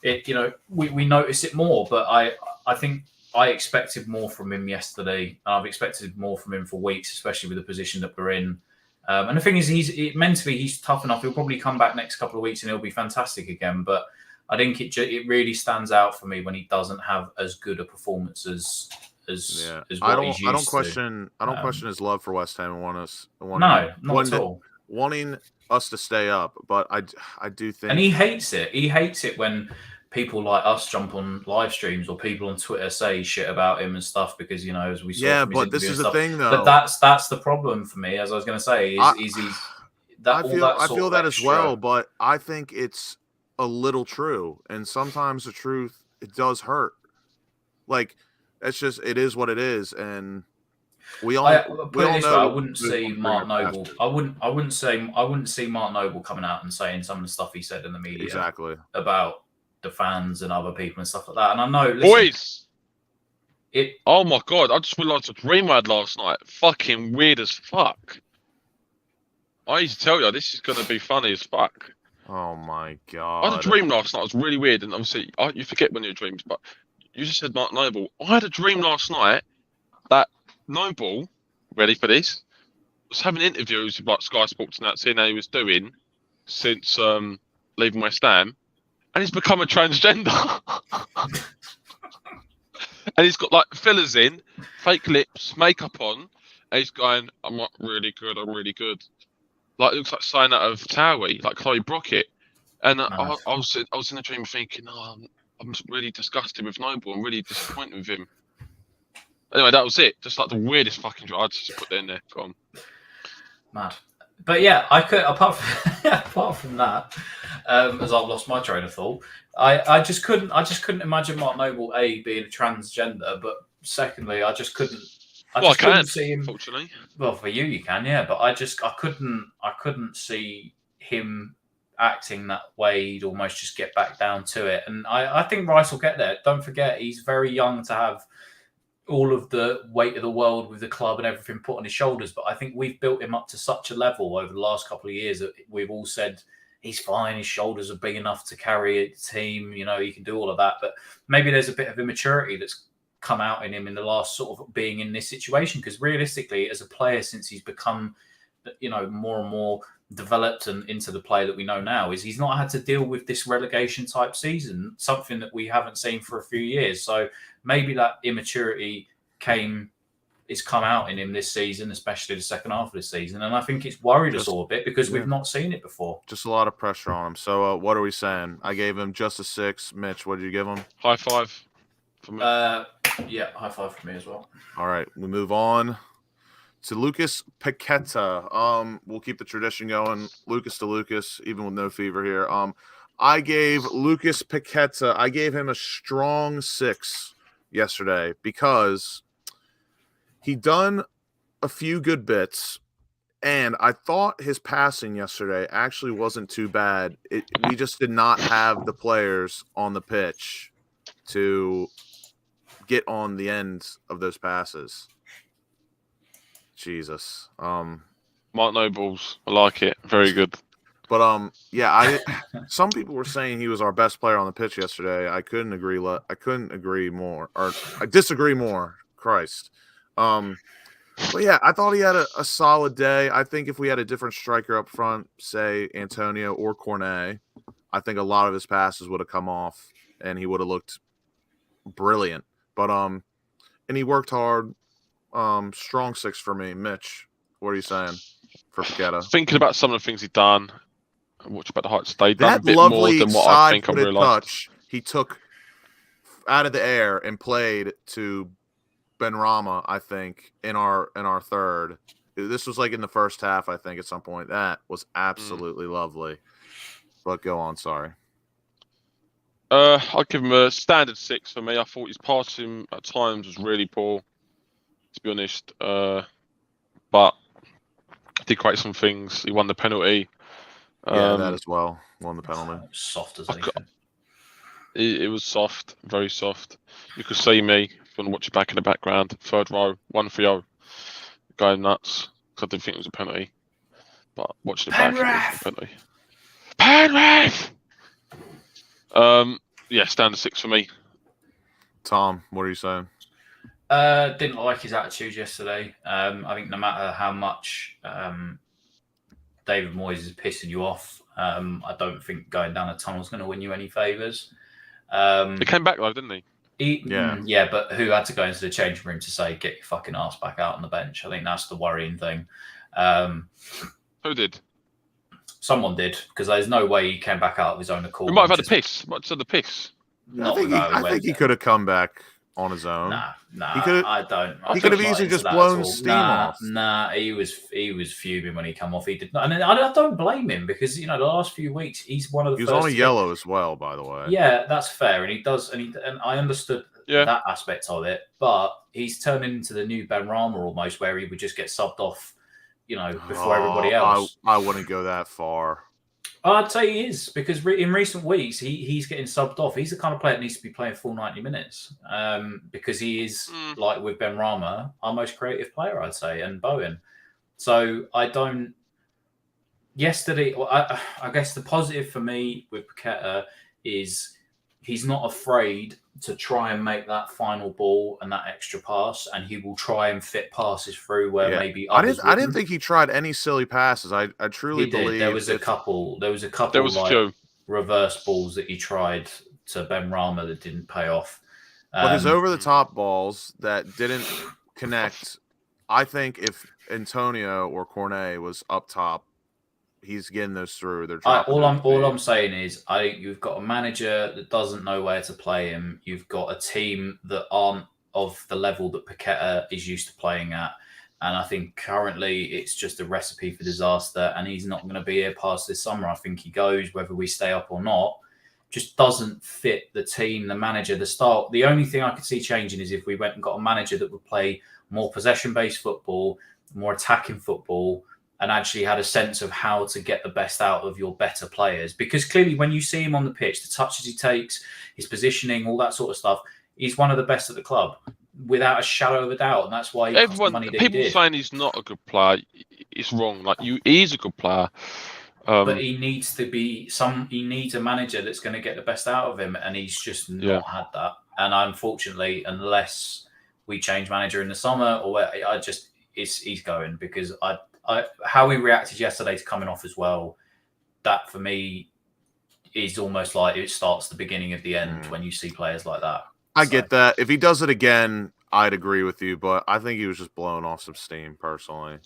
We notice it more, but I think I expected more from him yesterday. And I've expected more from him for weeks, especially with the position that we're in. And the thing is, mentally he's tough enough. He'll probably come back next couple of weeks and he'll be fantastic again. But I think it really stands out for me when he doesn't have as good a performance as what he's used I don't question his love for West Ham and wanting us to stay up. But I do think, and he hates it. He hates it when people like us jump on live streams or people on Twitter say shit about him and stuff because as we saw. Yeah, but this is the thing, though. But that's the problem for me. As I was going to say, I feel that as well. But I think it's a little true, and sometimes the truth, it does hurt. Like, it is what it is, and we all know. I wouldn't see Mark Noble. I wouldn't see Mark Noble coming out and saying some of the stuff he said in the media about the fans and other people and stuff like that. And I know, boys, oh my god, I just realised a dream I had last night. Fucking weird as fuck. I used to tell you this is going to be funny as fuck. Oh my god! I had a dream last night. It was really weird, and obviously you forget when your dreams. But you just said Mark Noble. I had a dream last night that Noble, ready for this, was having interviews with like Sky Sports and that, seeing how he was doing since leaving West Ham, and he's become a transgender. And he's got like fillers in, fake lips, makeup on, and he's going, "I'm not really good. I'm really good." Like it looks like sign out of Towie, like Chloe Brockett. And nice. I was in a dream thinking, I'm really disgusted with Noble. I'm really disappointed with him. Anyway, that was it. Just like the weirdest fucking dream. I just put that in there. Go on. Mad. But yeah, I could apart from that, as I've lost my train of thought, I just couldn't imagine Mark Noble being a transgender, but secondly, I just couldn't. I couldn't see him. Unfortunately, well, for you can, yeah, but I couldn't see him acting that way. He'd almost just get back down to it, and I think Rice will get there. Don't forget, he's very young to have all of the weight of the world with the club and everything put on his shoulders. But I think we've built him up to such a level over the last couple of years that we've all said he's fine. His shoulders are big enough to carry a team. He can do all of that. But maybe there's a bit of immaturity that's come out in him in the last sort of being in this situation, because realistically as a player, since he's become more and more developed and into the play that we know now, is he's not had to deal with this relegation type season, something that we haven't seen for a few years. So maybe that immaturity it's come out in him this season, especially the second half of the season. And I think it's worried us all a bit because we've not seen it before. Just a lot of pressure on him. So what are we saying? I gave him just a 6. Mitch, what did you give him? High 5 for me. Yeah, high 5 for me as well. All right, we move on to Lucas Paqueta. We'll keep the tradition going. Lucas to Lucas, even with no fever here. I gave Lucas Paqueta, I gave him a strong 6 yesterday because he done a few good bits, and I thought his passing yesterday actually wasn't too bad. We just did not have the players on the pitch to get on the ends of those passes. Jesus. Mark Nobles. I like it. Very good. But some people were saying he was our best player on the pitch yesterday. I couldn't agree more, or I disagree more. Christ. But yeah, I thought he had a solid day. I think if we had a different striker up front, say Antonio or Cornet, I think a lot of his passes would have come off and he would have looked brilliant. But and he worked hard. Strong 6 for me. Mitch, what are you saying for Paqueta? Thinking about some of the things he'd done, what about the heights? They've done That a bit more lovely than what I think I side-footed realised. touch he took out of the air and played to Benrahma, I think, in our third. This was like in the first half, I think, at some point. That was absolutely lovely. But go on, sorry. I'll give him a standard 6 for me. I thought his passing at times was really poor, to be honest. But he did create some things. He won the penalty. Yeah, that as well. Won the penalty. Soft as anything. It was soft, very soft. You could see me, if you want to watch it back in the background, third row, 1-3-0, going nuts, because I didn't think it was a penalty. But watching it back, it was a penalty. Penrith! Yeah, standard 6 for me. Tom, what are you saying? Didn't like his attitude yesterday. I think no matter how much David Moyes is pissing you off, I don't think going down a tunnel is going to win you any favours. He came back though, didn't he? Yeah, but who had to go into the changing room to say, get your fucking ass back out on the bench? I think that's the worrying thing. Who did? Someone did, because there's no way he came back out of his own accord. We might have had a piss. Might have said the piss. I think he could have come back on his own. Nah, I don't. He could have easily just blown steam off. Nah, he was fuming when he come off. He did not, and I don't blame him because the last few weeks he's one of the. He was on a yellow as well, by the way. Yeah, that's fair, and he does, and I understood that aspect of it, but he's turning into the new Benrahma almost, where he would just get subbed off, before everybody else. I wouldn't go that far. I'd say he is, because in recent weeks he's getting subbed off. He's the kind of player that needs to be playing full 90 minutes, because he is, like with Benrahma, our most creative player, I'd say, and Bowen. So I don't. Yesterday, I guess the positive for me with Paqueta is he's not afraid to try and make that final ball and that extra pass, and he will try and fit passes through where maybe others I didn't think he tried any silly passes. I truly believe there was a couple. There was a few reverse balls that he tried to Benrahma that didn't pay off. But his over the top balls that didn't connect, I think if Antonio or Cornet was up top, he's getting those through. They're all I'm saying is, I think you've got a manager that doesn't know where to play him. You've got a team that aren't of the level that Paqueta is used to playing at, and I think currently it's just a recipe for disaster. And he's not going to be here past this summer. I think he goes whether we stay up or not. Just doesn't fit the team, the manager, the style. The only thing I could see changing is if we went and got a manager that would play more possession-based football, more attacking football, and actually had a sense of how to get the best out of your better players. Because clearly when you see him on the pitch, the touches he takes, his positioning, all that sort of stuff, he's one of the best at the club, without a shadow of a doubt. And that's why he cost the money that he did. People saying he's not a good player, it's wrong. He's a good player. But he needs to be he needs a manager that's going to get the best out of him, and he's just not had that. And unfortunately, unless we change manager in the summer, or he's going, because how he reacted yesterday to coming off as well, that for me is almost like it starts the beginning of the end when you see players like that. I get that. If he does it again, I'd agree with you, but I think he was just blowing off some steam personally.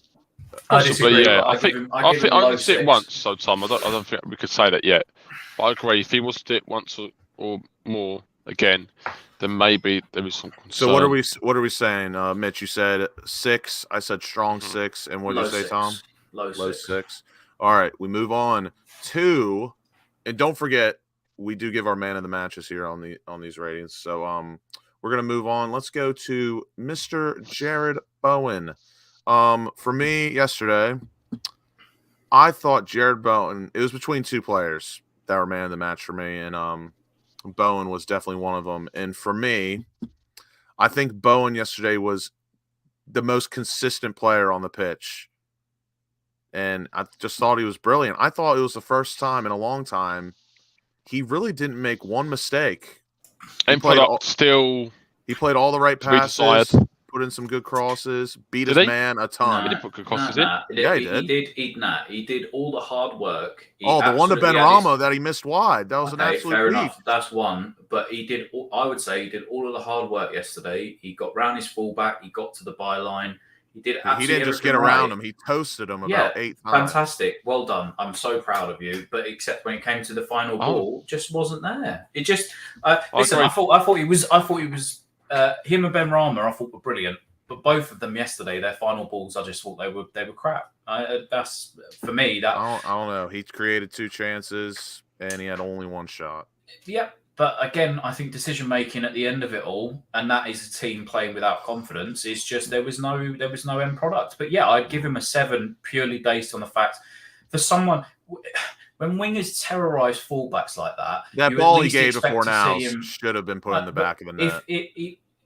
I disagree. Yeah, I think give him I only see it 6. once. So Tom, I don't think we could say that yet. But I agree. If he was to do it once or more again, then maybe there is some concern. So what are we saying, Mitch? You said 6. I said strong 6, and what did you say, 6. Tom? Low 6. All right, we move on to, and don't forget, we do give our man of the matches here on these ratings. So we're gonna move on. Let's go to Mr. Jared Bowen. For me yesterday, I thought Jared Bowen. It was between 2 players that were man of the match for me, and Bowen was definitely one of them. And for me, I think Bowen yesterday was the most consistent player on the pitch. And I just thought he was brilliant. I thought it was the first time in a long time he really didn't make one mistake. He played all the right passes, put in some good crosses, beat his man a ton. He didn't put good crosses in. Yeah, he did. He did all the hard work. The one to Benrahma that he missed wide. That was an absolute fair beat. enough. That's one. But I would say he did all of the hard work yesterday. He got round his fullback. He got to the byline. He didn't just get around him. He toasted him about 8 times. Fantastic. Well done. I'm so proud of you. But except when it came to the final ball, just wasn't there. It just listen. I thought he was him and Benrahma. I thought were brilliant. But both of them yesterday, their final balls, I just thought they were crap. That's for me. That I don't know. He created 2 chances and he had only 1 shot. Yeah. But again, I think decision making at the end of it all, and that is a team playing without confidence, is just there was no end product. But yeah, I'd give him a 7 purely based on the fact for someone when wingers terrorise fullbacks like that ball he gave to Fornals should have been put in the back of the net.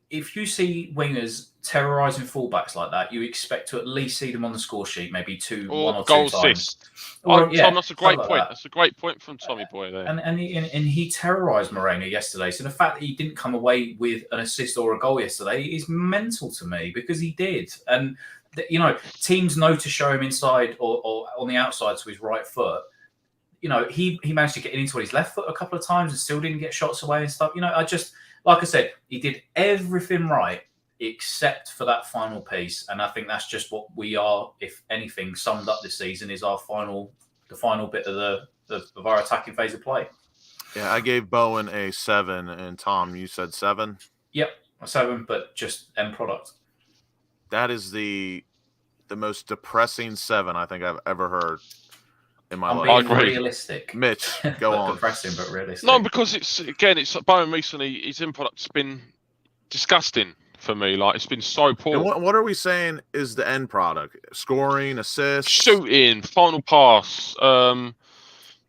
If you see wingers terrorising fullbacks like that, you expect to at least see them on the score sheet, maybe 1 or 2 times. Assist. Tom, that's a great point. That's a great point from Tommy Boy there. And he terrorised Moreno yesterday. So the fact that he didn't come away with an assist or a goal yesterday is mental to me because he did. And teams know to show him inside or on the outside to his right foot. He managed to get into his left foot a couple of times and still didn't get shots away and stuff. Like I said, he did everything right except for that final piece. And I think that's just what we are, if anything, summed up this season is the final bit of our attacking phase of play. Yeah, I gave Bowen a 7, and Tom, you said 7? Yep, a 7, but just end product. That is the most depressing 7 I think I've ever heard in my life. Being realistic. Mitch, go on. Depressing, but realistic. No, because it's Bowen recently. His end product's been disgusting for me. Like it's been so poor. And what are we saying is the end product? Scoring, assists, shooting, final pass.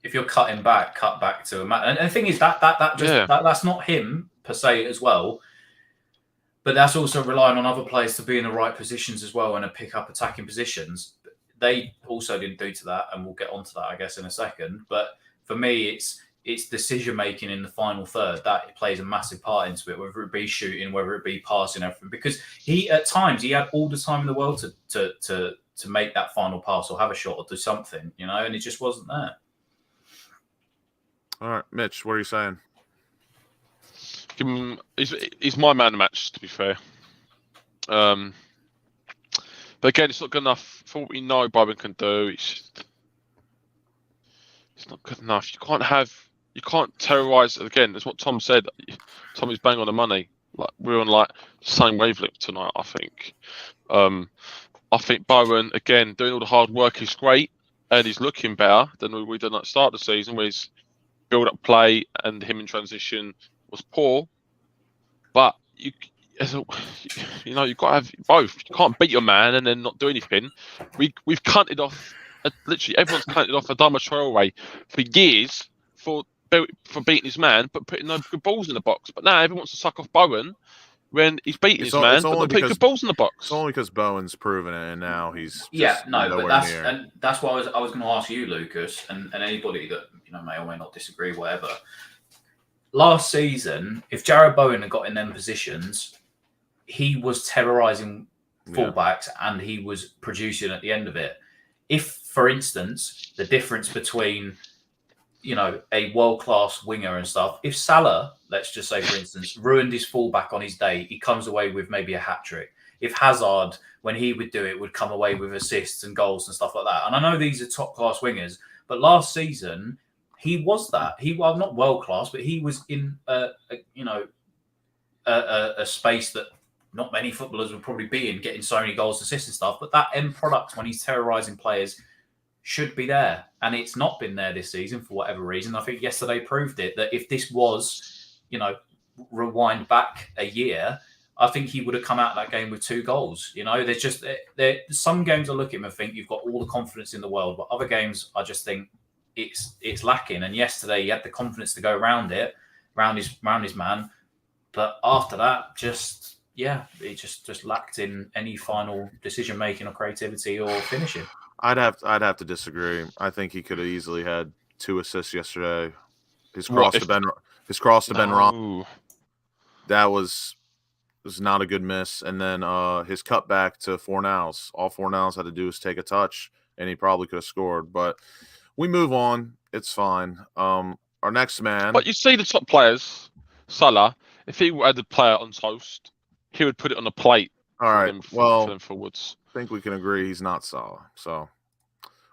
If you're cut back to a man. And the thing is that's not him per se as well. But that's also relying on other players to be in the right positions as well and to pick up attacking positions. They also didn't do to that, and we'll get onto that, I guess, in a second. But for me, it's decision making in the final third that plays a massive part into it, whether it be shooting, whether it be passing, everything. Because at times he had all the time in the world to make that final pass or have a shot or do something, and it just wasn't there. All right, Mitch, what are you saying? He's my man of the match, to be fair. But again, it's not good enough for what we know Bowen can do. It's not good enough. You can't terrorise. Again, that's what Tom said. Tommy's bang on the money. Like we're on the same wavelength tonight. I think. I think Bowen again doing all the hard work is great, and he's looking better than we did at the start of the season, where his build-up play and him in transition was poor. But you've got to have both. You can't beat your man and then not do anything. We've cunted off. Literally, everyone's cunted off Adama Traore for years for beating his man, but putting no good balls in the box. But now everyone wants to suck off Bowen when he's beating his man, but not putting good balls in the box. It's only because Bowen's proven it, and now he's but that's why I was going to ask you, Lucas, and anybody that may or may not disagree, whatever. Last season, if Jared Bowen had got in them positions, he was terrorising fullbacks and he was producing at the end of it. if, for instance, the difference between a world-class winger and stuff, if Salah, let's just say, for instance, ruined his fullback on his day, he comes away with maybe a hat-trick. If Hazard, when he would do it, would come away with assists and goals and stuff like that. And I know these are top-class wingers, but last season, he was that. Well, not world-class, but he was in, a space that not many footballers would probably be in, getting so many goals, assists and stuff. But that end product, when he's terrorising players, should be there, and it's not been there this season for whatever reason. I think yesterday proved it, that if this was, rewind back a year, I think he would have come out of that game with 2 goals. There's just some games I look at him and think you've got all the confidence in the world, but other games I just think it's lacking. And yesterday he had the confidence to go around his man, but after that, it just lacked in any final decision making or creativity or finishing. I'd have to disagree. I think he could have easily had 2 assists yesterday. His cross to Benrahma, that was not a good miss. And then his cutback to Fornals. All Fornals had to do was take a touch, and he probably could have scored. But we move on. It's fine. Our next man. But you see the top players, Salah. If he had the player on toast, he would put it on a plate. All right. For them forwards. I think we can agree he's not Salah. So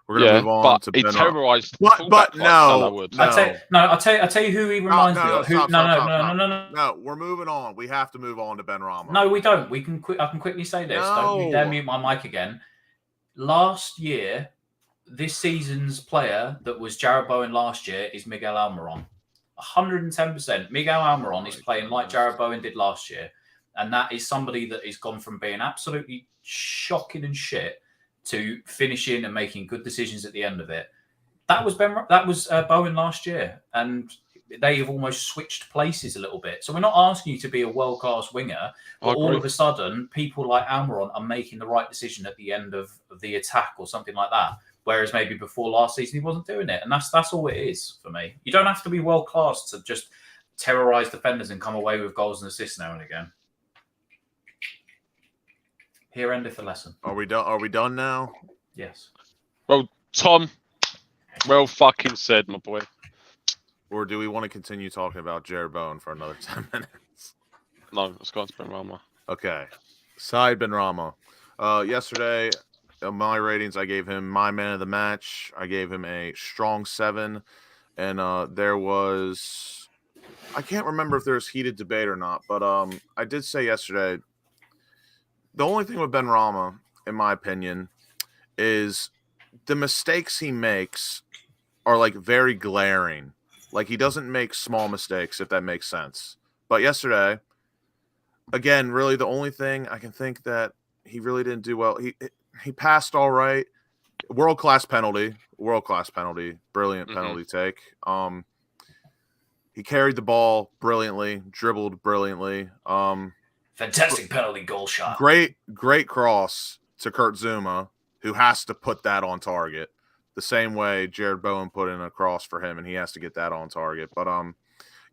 we're gonna move on to he terrorized. But no. I'll tell you who he reminds me of. No, we're moving on. We have to move on to Benrahma. No, we don't. I can quickly say this. No. Don't dare mute my mic again. Last year, this season's player that was Jared Bowen last year is Miguel Almiron. 110%. Miguel Almiron is playing like Jared Bowen did last year. And that is somebody that has gone from being absolutely shocking and shit to finishing and making good decisions at the end of it. That was Bowen last year, and they have almost switched places a little bit. So we're not asking you to be a world-class winger, but all of a sudden, people like Almiron are making the right decision at the end of the attack or something like that. Whereas maybe before last season, he wasn't doing it, and that's all it is for me. You don't have to be world-class to just terrorise defenders and come away with goals and assists now and again. Here endeth the lesson. Are we done now? Yes. Well, Tom, well fucking said, my boy. Or do we want to continue talking about Jared Bowen for another 10 minutes? No, let's go on to Benrahma. Okay. Side Benrahma. Yesterday, my ratings, I gave him my man of the match. I gave him a strong 7. And there was... I can't remember if there was heated debate or not, but I did say yesterday... The only thing with Benrahma, in my opinion, is the mistakes he makes are like very glaring. Like he doesn't make small mistakes, if that makes sense. But yesterday, again, really the only thing I can think that he really didn't do well. He passed all right. World-class penalty. Brilliant penalty take. He carried the ball brilliantly, dribbled brilliantly. Fantastic penalty goal shot. Great cross to Kurt Zouma, who has to put that on target. The same way Jared Bowen put in a cross for him, and he has to get that on target. But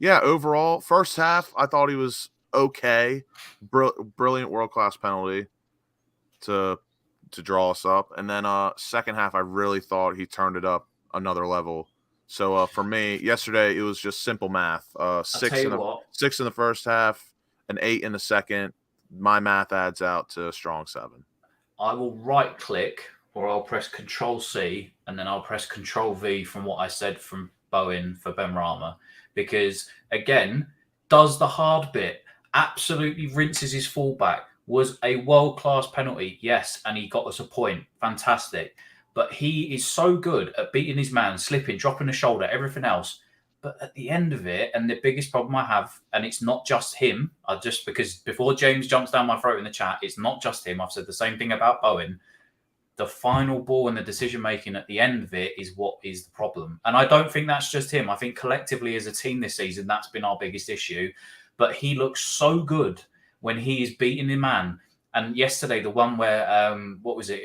overall, first half, I thought he was okay. Brilliant world-class penalty to draw us up. And then second half, I really thought he turned it up another level. So for me, yesterday, it was just simple math. 6 in the first half. An 8 in the second. My math adds out to a strong 7. I will right-click, or I'll press Control-C, and then I'll press Control-V from what I said from Bowen for Benrahma. Because, again, does the hard bit, absolutely rinses his fullback, was a world-class penalty, yes, and he got us a point. Fantastic. But he is so good at beating his man, slipping, dropping the shoulder, everything else. But at the end of it, and the biggest problem I have, and it's not just him, because before James jumps down my throat in the chat, it's not just him. I've said the same thing about Bowen. The final ball and the decision-making at the end of it is what is the problem. And I don't think that's just him. I think collectively as a team this season, that's been our biggest issue. But he looks so good when he is beating the man. And yesterday, the one where,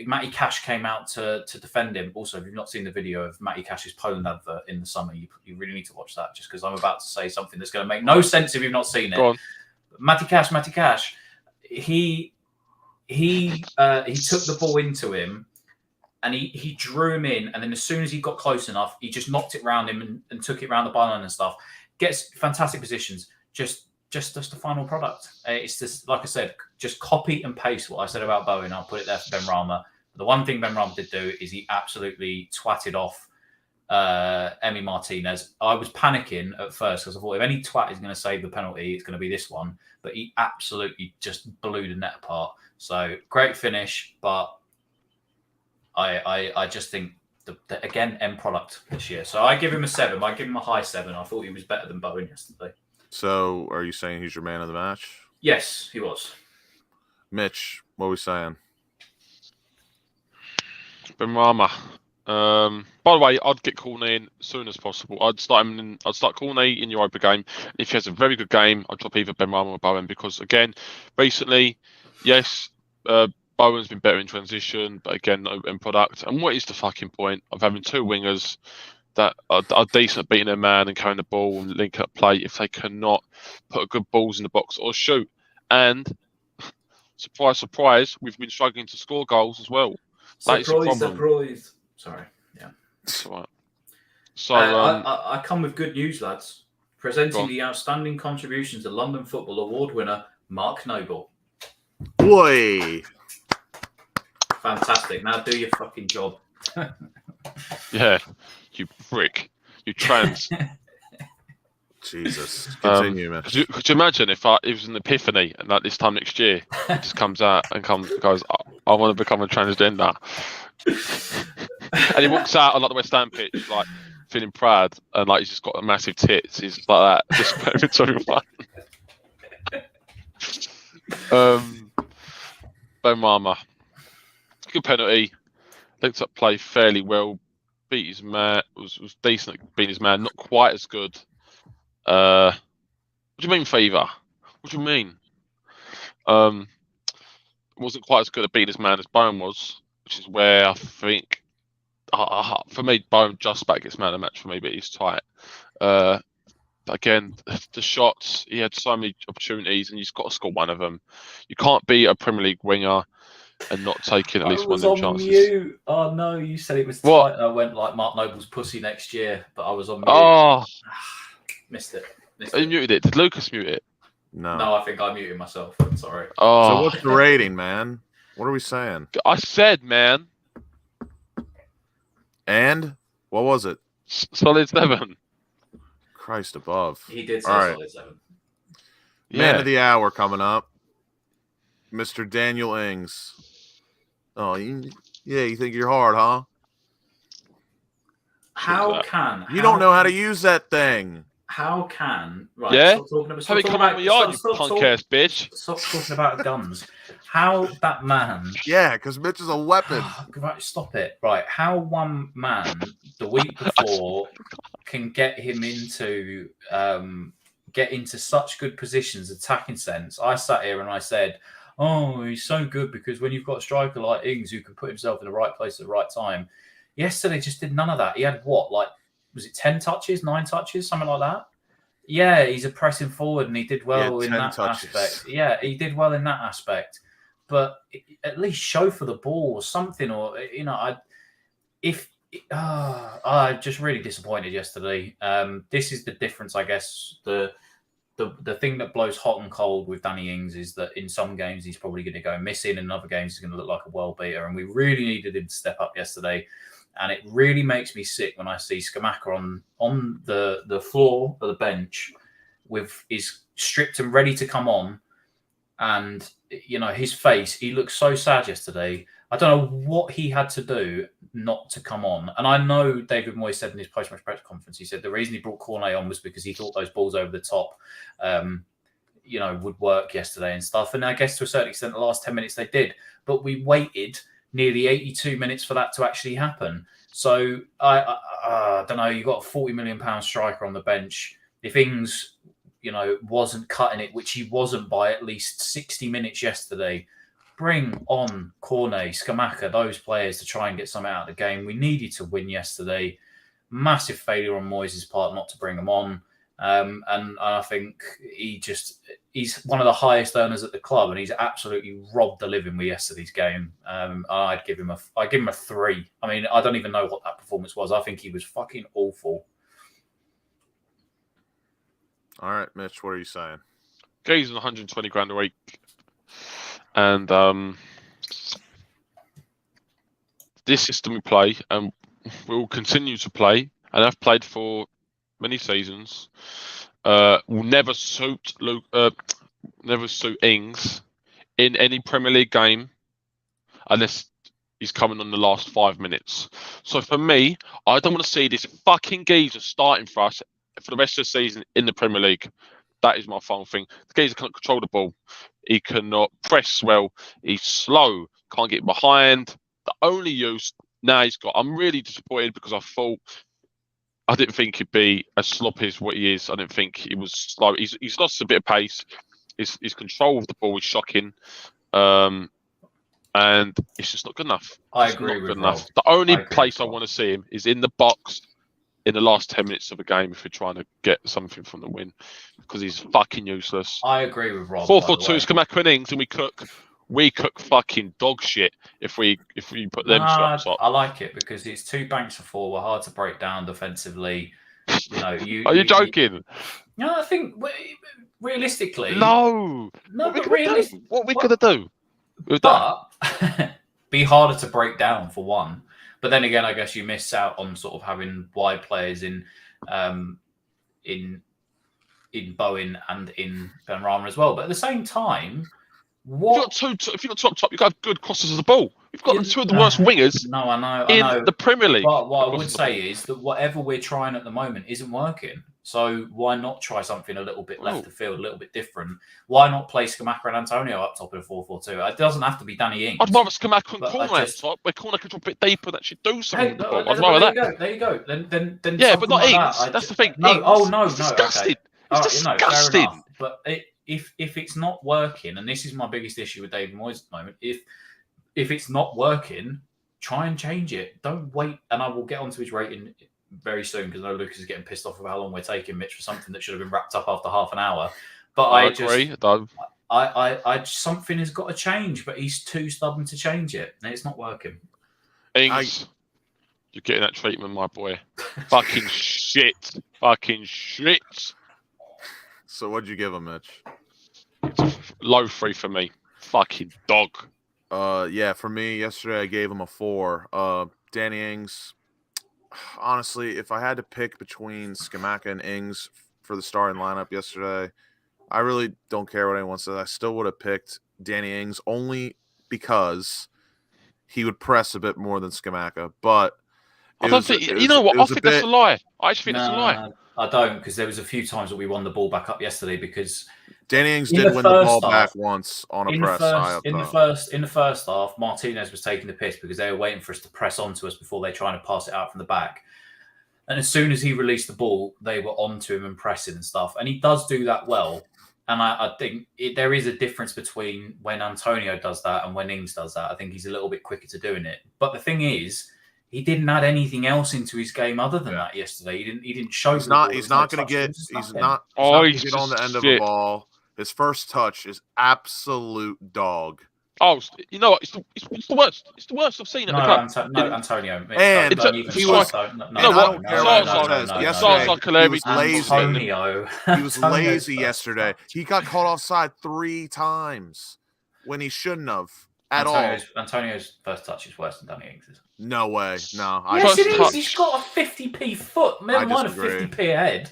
Matty Cash came out to defend him. Also, if you've not seen the video of Matty Cash's Poland advert in the summer, you really need to watch that, just because I'm about to say something that's going to make no sense if you've not seen it. Go on. Matty Cash, he took the ball into him, and he drew him in, and then as soon as he got close enough, he just knocked it round him and took it round the byline and stuff. Gets fantastic positions. Just the final product. It's just, like I said, just copy and paste what I said about Bowen. I'll put it there for Benrahma. The one thing Benrahma did do is he absolutely twatted off Emi Martinez. I was panicking at first because I thought if any twat is going to save the penalty, it's going to be this one. But he absolutely just blew the net apart. So great finish, but I just think again end product this year. So I give him a 7. I give him a high 7. I thought he was better than Bowen yesterday. So are you saying he's your man of the match? Yes, he was. Mitch, what are we saying? Benrahma. By the way, I'd get Cornet in as soon as possible. I'd start Cornet in Europa game. If he has a very good game, I'd drop either Benrahma or Bowen because, again, recently, yes, Bowen's been better in transition, but again, no end product. And what is the fucking point of having 2 wingers that are decent at beating their man and carrying the ball and link up play if they cannot put good balls in the box or shoot? And surprise, surprise, we've been struggling to score goals as well. That is the problem. Surprise. Sorry. Yeah. That's right. So I come with good news, lads. Presenting the outstanding contributions to London Football Award winner, Mark Noble. Boy. Fantastic. Now do your fucking job. yeah, you prick. You trans. Jesus. Continue, man. Could you imagine if it was an epiphany and like this time next year, it just comes out and goes, I want to become a transgender. And he walks out on like the West Ham pitch, like feeling proud, and like he's just got massive tits. He's just like that, just comparing to everyone. Benrahma, good penalty. Looked up play fairly well. Beat his man. Was decent at beating his man. Not quite as good. What do you mean favour? What do you mean? Wasn't quite as good at beating his man as Bowen was, which is where I think, for me, Bowen just about gets man of the match for me, but he's tight. But again, the shots, he had so many opportunities and he's got to score one of them. You can't be a Premier League winger and not taking at least one of them chances. Mute. Oh no, you said it was tight and I went like Mark Noble's pussy next year, but I was on mute. Oh. Missed it. You muted it. Did Lucas mute it? No, I think I muted myself. Sorry. Oh. So what's the rating, man? What are we saying? I said, man. And what was it? Solid 7. Christ above. He did say solid 7. Man of the hour coming up. Mr. Daniel Ings. Oh, you think you're hard, huh? You don't know how to use that thing. How can stop talking about you punk ass bitch. Stop talking about guns. How that man? Yeah, because Mitch is a weapon. Right, stop it. Right, how one man the week before can get him into such good positions, attacking sense. I sat here and I said, "Oh, he's so good because when you've got a striker like Ings who can put himself in the right place at the right time." Yesterday just did none of that. He had was it 10 touches, 9 touches, something like that? Yeah, he's a pressing forward and he did well in that aspect. Yeah, he did well in that aspect. But at least show for the ball or something, or I'm just really disappointed yesterday. This is the difference, I guess. The thing that blows hot and cold with Danny Ings is that in some games he's probably going to go missing, and in other games he's going to look like a world beater. And we really needed him to step up yesterday. And it really makes me sick when I see Scamacca on the floor of the bench with his stripped and ready to come on. And, his face, he looked so sad yesterday. I don't know what he had to do not to come on. And I know David Moyes said in his post-match press conference, he said the reason he brought Cornet on was because he thought those balls over the top, would work yesterday and stuff. And I guess to a certain extent, the last 10 minutes they did. But we waited nearly 82 minutes for that to actually happen. So I don't know. You got a £40 million striker on the bench. If Ings, wasn't cutting it, which he wasn't by at least 60 minutes yesterday, bring on Cornet, Scamacca, those players to try and get something out of the game. We needed to win yesterday. Massive failure on Moyes' part not to bring them on. And I think he's one of the highest earners at the club, and he's absolutely robbed the living with yesterday's game. I'd give him a 3. I mean, I don't even know what that performance was. I think he was fucking awful. All right, Mitch, what are you saying? He's on 120 grand a week, and this system we play, and we'll continue to play, and I've played for many seasons. Will never suit Ings in any Premier League game unless he's coming on the last 5 minutes. So for me, I don't want to see this fucking geezer starting for us for the rest of the season in the Premier League. That is my final thing. The geezer can't control the ball. He cannot press well. He's slow. Can't get behind. The only use now he's got. I'm really disappointed because I didn't think he'd be as sloppy as what he is. I didn't think he was slow. He's lost a bit of pace. His control of the ball is shocking. And it's just not good enough. I agree with Rob. The only place I want to see him is in the box in the last 10 minutes of a game if we're trying to get something from the win, because he's fucking useless. I agree with Rob. 4-4-2 is Skamaka and Ings, and we cook fucking dog shit if we put them up top. I like it because it's 2 banks of 4. We're hard to break down defensively. You know, Are you joking? No, I think realistically. No. But realistically, what we gonna do? But be harder to break down for one. But then again, I guess you miss out on sort of having wide players in Bowen and in Benrahma as well. But at the same time, if you're top, you've got good crosses of the ball. You've got 2 of the worst wingers. No, I know. In the Premier League. But what I would say is that whatever we're trying at the moment isn't working. So why not try something a little bit left of field, a little bit different? Why not play Skamaka and Antonio up top in a 4-4-2? It doesn't have to be Danny Ings. I'd rather Skamaka and Corner up top, where Corner can drop a bit deeper and actually do something. I'd rather that. There you go. Then yeah, but not like Ings. That's the thing. No, Ings, no. It's disgusting. Okay. It's disgusting. But if it's not working, and this is my biggest issue with David Moyes at the moment, if it's not working, try and change it. Don't wait. And I will get onto his rating very soon because I know Lucas is getting pissed off of how long we're taking Mitch for something that should have been wrapped up after half an hour. But I agree. Something has got to change, but he's too stubborn to change it, and it's not working. Ings, you're getting that treatment, my boy. Fucking shit. So what'd you give him, Mitch? Low 3 for me. Fucking dog. Yeah, for me yesterday I gave him a 4. Danny Ings. Honestly, if I had to pick between Skamaka and Ings for the starting lineup yesterday, I really don't care what anyone says. I still would have picked Danny Ings only because he would press a bit more than Skamaka. But I think that's a lie. I actually think that's a lie. I don't, because there was a few times that we won the ball back up yesterday because Danny Ings did win the ball back once on a press. In the first half, Martinez was taking the piss because they were waiting for us to press onto us before they trying to pass it out from the back. And as soon as he released the ball, they were onto him and pressing and stuff. And he does do that well. And I think there is a difference between when Antonio does that and when Ings does that. I think he's a little bit quicker to doing it. But the thing is, he didn't add anything else into his game other than that yesterday. He didn't show. He's not going to get on the end of a ball. His first touch is absolute dog. Oh, you know what? It's the worst. It's the worst I've seen at the club. Antonio. And he was lazy yesterday. He got caught offside 3 times when he shouldn't have at all. Antonio's first touch is worse than Danny Ings's. No way. No. Yes, it is. He's got a 50p foot. Never mind a 50p head.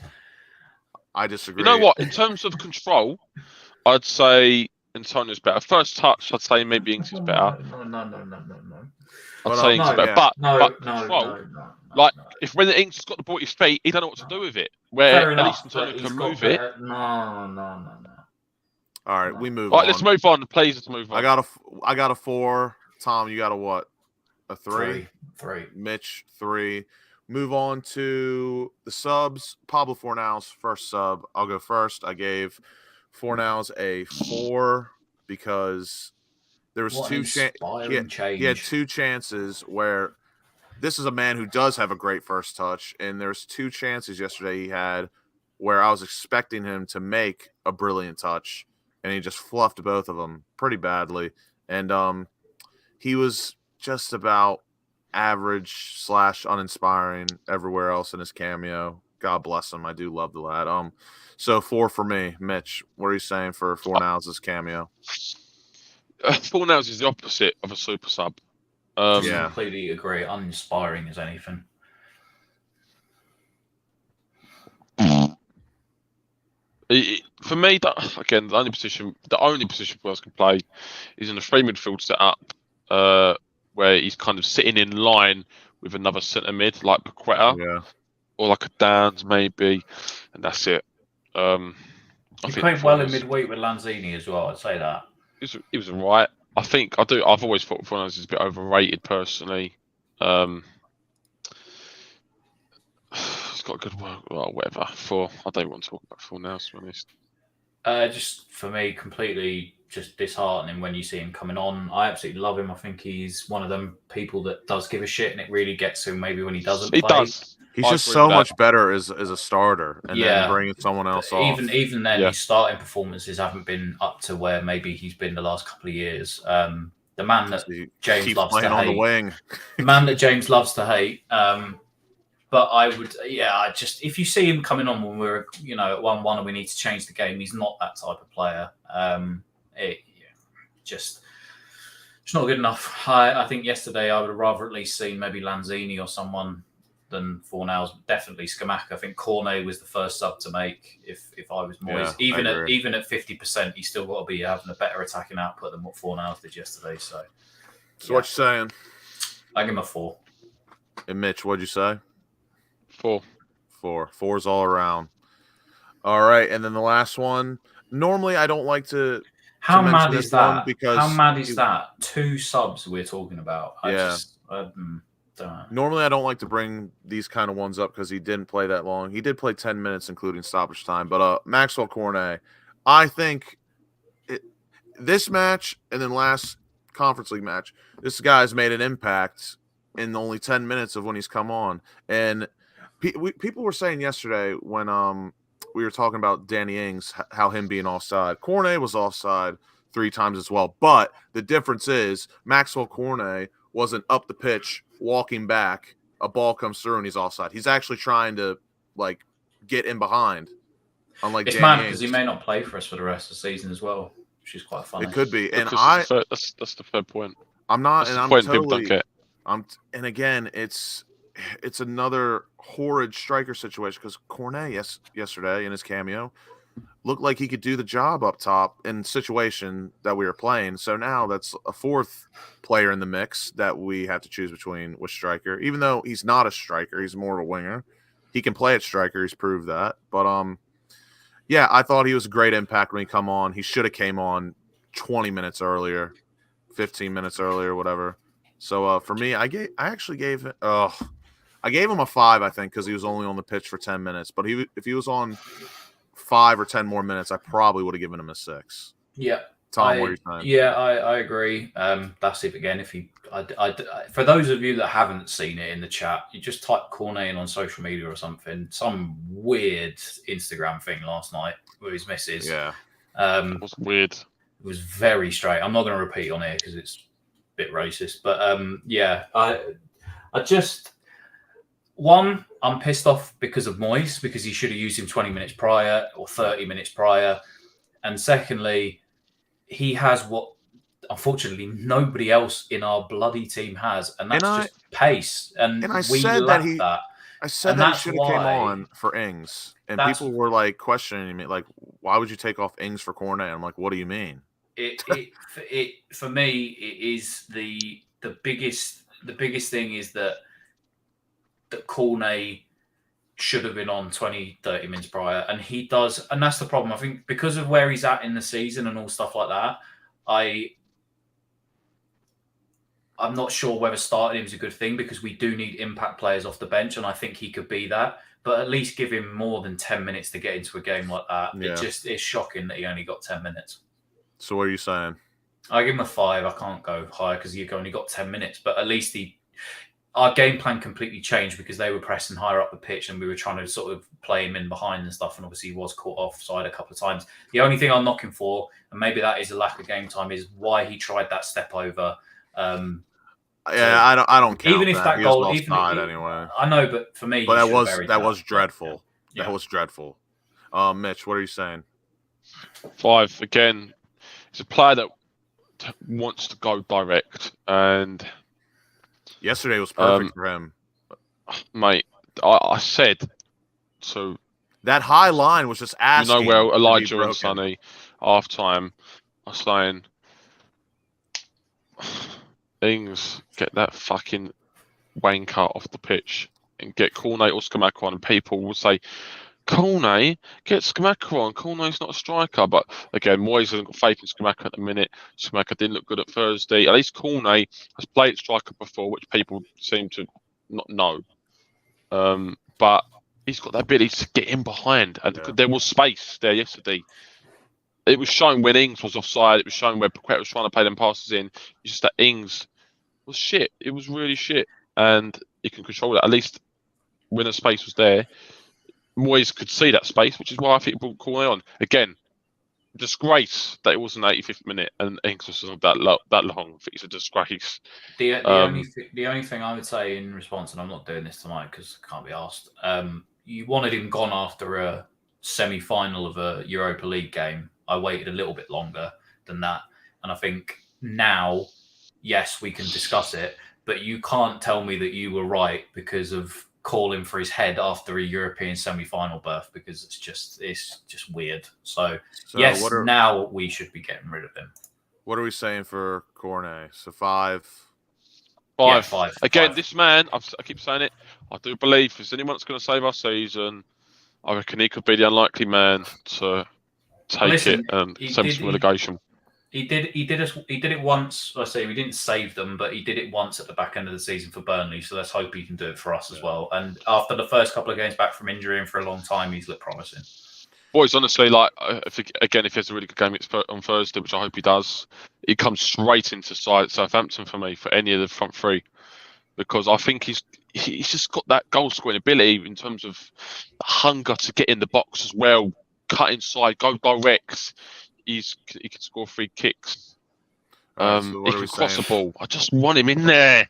I disagree. You know what? In terms of control, I'd say Antonio's better. First touch, I'd say maybe Ings is better. No. I'd say Ings is better. But control, if when Ings has got the ball at his feet, he don't know what to do with it. Where at least Antonio can move it. No. All right, we move on. All right, let's move on. Please, let's move on. I got a 4. Tom, you got a what? A 3? 3. Mitch, 3. Move on to the subs. Pablo Fornals, first sub. I'll go first. I gave Fornals a 4 because there was he had 2 chances where this is a man who does have a great first touch, and there's 2 chances yesterday he had where I was expecting him to make a brilliant touch, and he just fluffed both of them pretty badly. And he was just about average / uninspiring everywhere else in his cameo. God bless him. I do love the lad. So 4 for me. Mitch, what are you saying for Fornals' cameo? Fornals is the opposite of a super sub. Yeah. Completely agree. Uninspiring as anything. For me, again, the only position Wales can play is in a 3 midfield setup, where he's kind of sitting in line with another centre mid like Paqueta, or like a Dans maybe, and that's it. He played well in midweek with Lanzini as well. I'd say that. He was alright. I've always thought Fornals is a bit overrated personally. He's got good work, well, whatever. I don't want to talk about Fornals, to be honest. Just for me, completely just disheartening when you see him coming on. I absolutely love him. I think he's one of them people that does give a shit, and it really gets him maybe when he doesn't play. He does. He's just so much better as a starter, and then bringing someone else off. Even then, his starting performances haven't been up to where maybe he's been the last couple of years. The man that James loves to hate. The wing. The man that James loves to hate. But I would, if you see him coming on when we're, at 1-1 and we need to change the game, he's not that type of player. It's not good enough. I think yesterday I would have rather at least seen maybe Lanzini or someone than Fornals. Definitely Scamacca. I think Cornet was the first sub to make if I was Moyes. Yeah, even at 50%, he's still got to be having a better attacking output than what Fornals did yesterday. So what you saying? I give him a 4. And Mitch, what'd you say? 4. 4's all around. All right, and then the last one. Normally, I don't like to. How mad is that? Because how mad is that? 2 subs we're talking about. I don't know. Normally, I don't like to bring these kind of ones up because he didn't play that long. He did play 10 minutes, including stoppage time. But Maxwell Cornet, I think this match and then last Conference League match, this guy's made an impact in only 10 minutes of when he's come on. And people were saying yesterday when we were talking about Danny Ings, how him being offside. Cornet was offside 3 times as well. But the difference is Maxwell Cornet wasn't up the pitch, walking back, a ball comes through and he's offside. He's actually trying to get in behind. Unlike it's Danny mad Ings. because he may not play for us for the rest of the season as well, which is quite funny. It could be. And that's the third point. I'm not, that's and I'm point totally. People don't get. And again, it's another horrid striker situation because Cornet yesterday in his cameo looked like he could do the job up top in the situation that we were playing. So now that's a 4th player in the mix that we have to choose between with striker. Even though he's not a striker, he's more of a winger. He can play at striker. He's proved that. But I thought he was a great impact when he come on. He should have came on 20 minutes earlier, 15 minutes earlier, whatever. So for me, I gave him a 5, I think, because he was only on the pitch for 10 minutes. But if he was on 5 or 10 more minutes, I probably would have given him a 6. Yeah, Tom, what are you saying? Yeah, I agree. That's it again. For those of you that haven't seen it in the chat, you just type Cornet in on social media or something. Some weird Instagram thing last night with his missus. Yeah, it was weird. It was very straight. I'm not going to repeat on here because it's a bit racist. But I'm pissed off because of Moyes, because he should have used him 20 minutes prior or 30 minutes prior. And secondly, he has what, unfortunately, nobody else in our bloody team has, and that's just pace. And I we said lack that that. I said that he should have came on for Ings. And people were questioning me, why would you take off Ings for Cornet? I'm like, what do you mean? It for me, it is the biggest thing is that Cornet should have been on 20, 30 minutes prior, and he does, and that's the problem. I think because of where he's at in the season and all stuff like that, I'm not sure whether starting him is a good thing because we do need impact players off the bench, and I think he could be that. But at least give him more than 10 minutes to get into a game like that. Yeah. It's shocking that he only got 10 minutes. So what are you saying? I give him a 5. I can't go higher because you've only got 10 minutes, but at least our game plan completely changed because they were pressing higher up the pitch and we were trying to sort of play him in behind and stuff. And obviously he was caught offside a couple of times. The only thing I'm knocking for, and maybe that is a lack of game time, is why he tried that step over. I don't count even if that he goal, was even offside anyway. I know, but for me, But he that was dreadful. Yeah. That was dreadful. Mitch, what are you saying? 5 again. He's a player that wants to go direct, and yesterday was perfect for him. Mate, I said so. That high line was just asking. Where Elijah and Sonny, half time, are saying, Ings, get that fucking wanker off the pitch and get Cornet or Scamacca on. And people will say, Cornet, get Scamacca on. Cornet's not a striker. But again, Moyes hasn't got faith in Scamacca at the minute. Scamacca didn't look good at Thursday. At least Cornet has played striker before, which people seem to not know. But he's got that ability to get in behind. And there was space there yesterday. It was shown when Ings was offside. It was shown where Paqueta was trying to play them passes in. It's just that Ings was shit. It was really shit. And he can control that. At least when the space was there, Moyes could see that space, which is why I think he brought Cornet on. Again, disgrace that it was an 85th minute and Ings was that long. I think it's a disgrace. The only thing I would say in response, and I'm not doing this tonight because I can't be asked, you wanted him gone after a semi-final of a Europa League game. I waited a little bit longer than that. And I think now, yes, we can discuss it, but you can't tell me that you were right because of calling for his head after a European semi-final berth, because it's just weird. So yes, now we should be getting rid of him. What are we saying for Cornet? So 5. 5. Yeah, 5. Again, 5. This man, I keep saying it, I do believe if there's anyone that's going to save our season, I reckon he could be the unlikely man to take it and save some relegation. He did it once. I say we didn't save them, but he did it once at the back end of the season for Burnley. So let's hope he can do it for us as well. And after the first couple of games back from injury and for a long time, he's looked promising. Boys, honestly, if he has a really good game on Thursday, which I hope he does, he comes straight into Southampton for me for any of the front three, because I think he's just got that goal scoring ability in terms of hunger to get in the box as well, cut inside, go direct. He can score 3 kicks. So he can cross the ball. I just want him in there.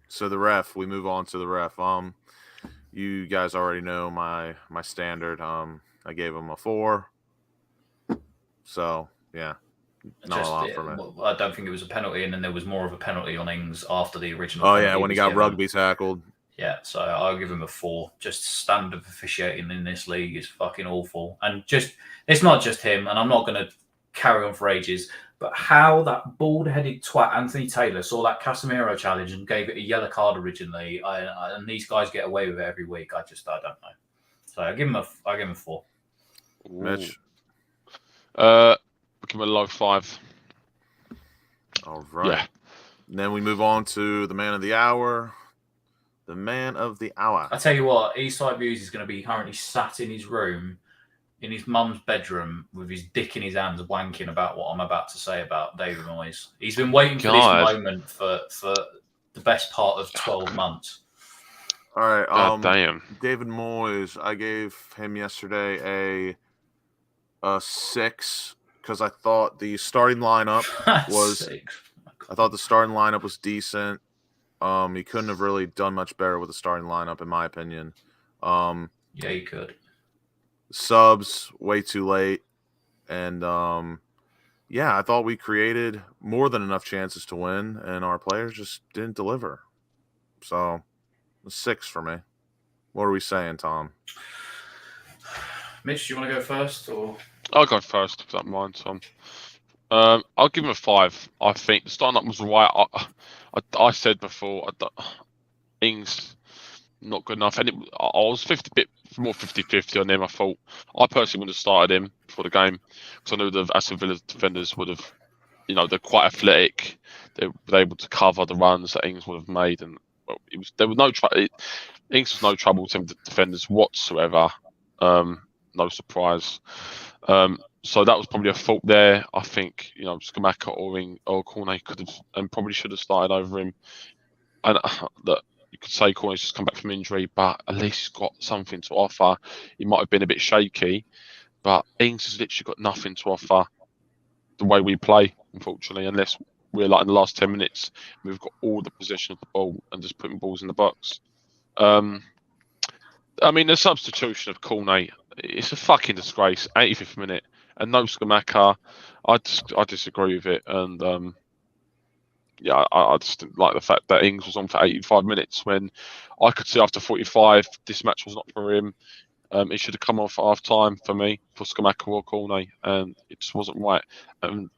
So the ref, we move on to the ref. You guys already know my standard. I gave him a 4. So yeah, not a lot for me. I don't think it was a penalty, and then there was more of a penalty on Ings after the original. Oh yeah, when he got rugby tackled. Yeah, so I'll give him a 4. Just standard officiating in this league is fucking awful. And it's not just him, and I'm not going to carry on for ages, but how that bald-headed twat Anthony Taylor saw that Casemiro challenge and gave it a yellow card originally, and these guys get away with it every week. I don't know. So I'll give him a 4. Mitch? I'll give him a low 5. All right. Yeah. And then we move on to the man of the hour. The man of the hour. I tell you what, Eastside Views is going to be currently sat in his room, in his mum's bedroom, with his dick in his hands, wanking about what I'm about to say about David Moyes. He's been waiting for this moment for the best part of 12 months. All right. God damn. David Moyes, I gave him yesterday a 6 because I thought the starting lineup was decent. He couldn't have really done much better with the starting lineup, in my opinion. Yeah, he could. Subs way too late, and I thought we created more than enough chances to win, and our players just didn't deliver. So, a 6 for me. What are we saying, Tom? Mitch, do you want to go first, or I'll go first if you don't mind, Tom. I'll give him a 5. I think the starting up was right. I said before, Ings not good enough, and I was 50-50 on him. I thought I personally would have started him for the game because I knew the Aston Villa defenders would have, they're quite athletic. They were able to cover the runs that Ings would have made, and there was no trouble. Ings was no trouble to the defenders whatsoever. No surprise. So that was probably a fault there. I think, Scamacca or Cornet could have and probably should have started over him. And look, you could say Corney's just come back from injury, but at least he's got something to offer. He might have been a bit shaky, but Ings has literally got nothing to offer the way we play, unfortunately, unless we're like in the last 10 minutes, we've got all the possession of the ball and just putting balls in the box. I mean, the substitution of Corney, it's a fucking disgrace. 85th minute, and no Skamaka. I disagree with it, and I just didn't like the fact that Ings was on for 85 minutes when I could see after 45 this match was not for him. It should have come off at half time for me, for Skamaka or Corney, and it just wasn't right.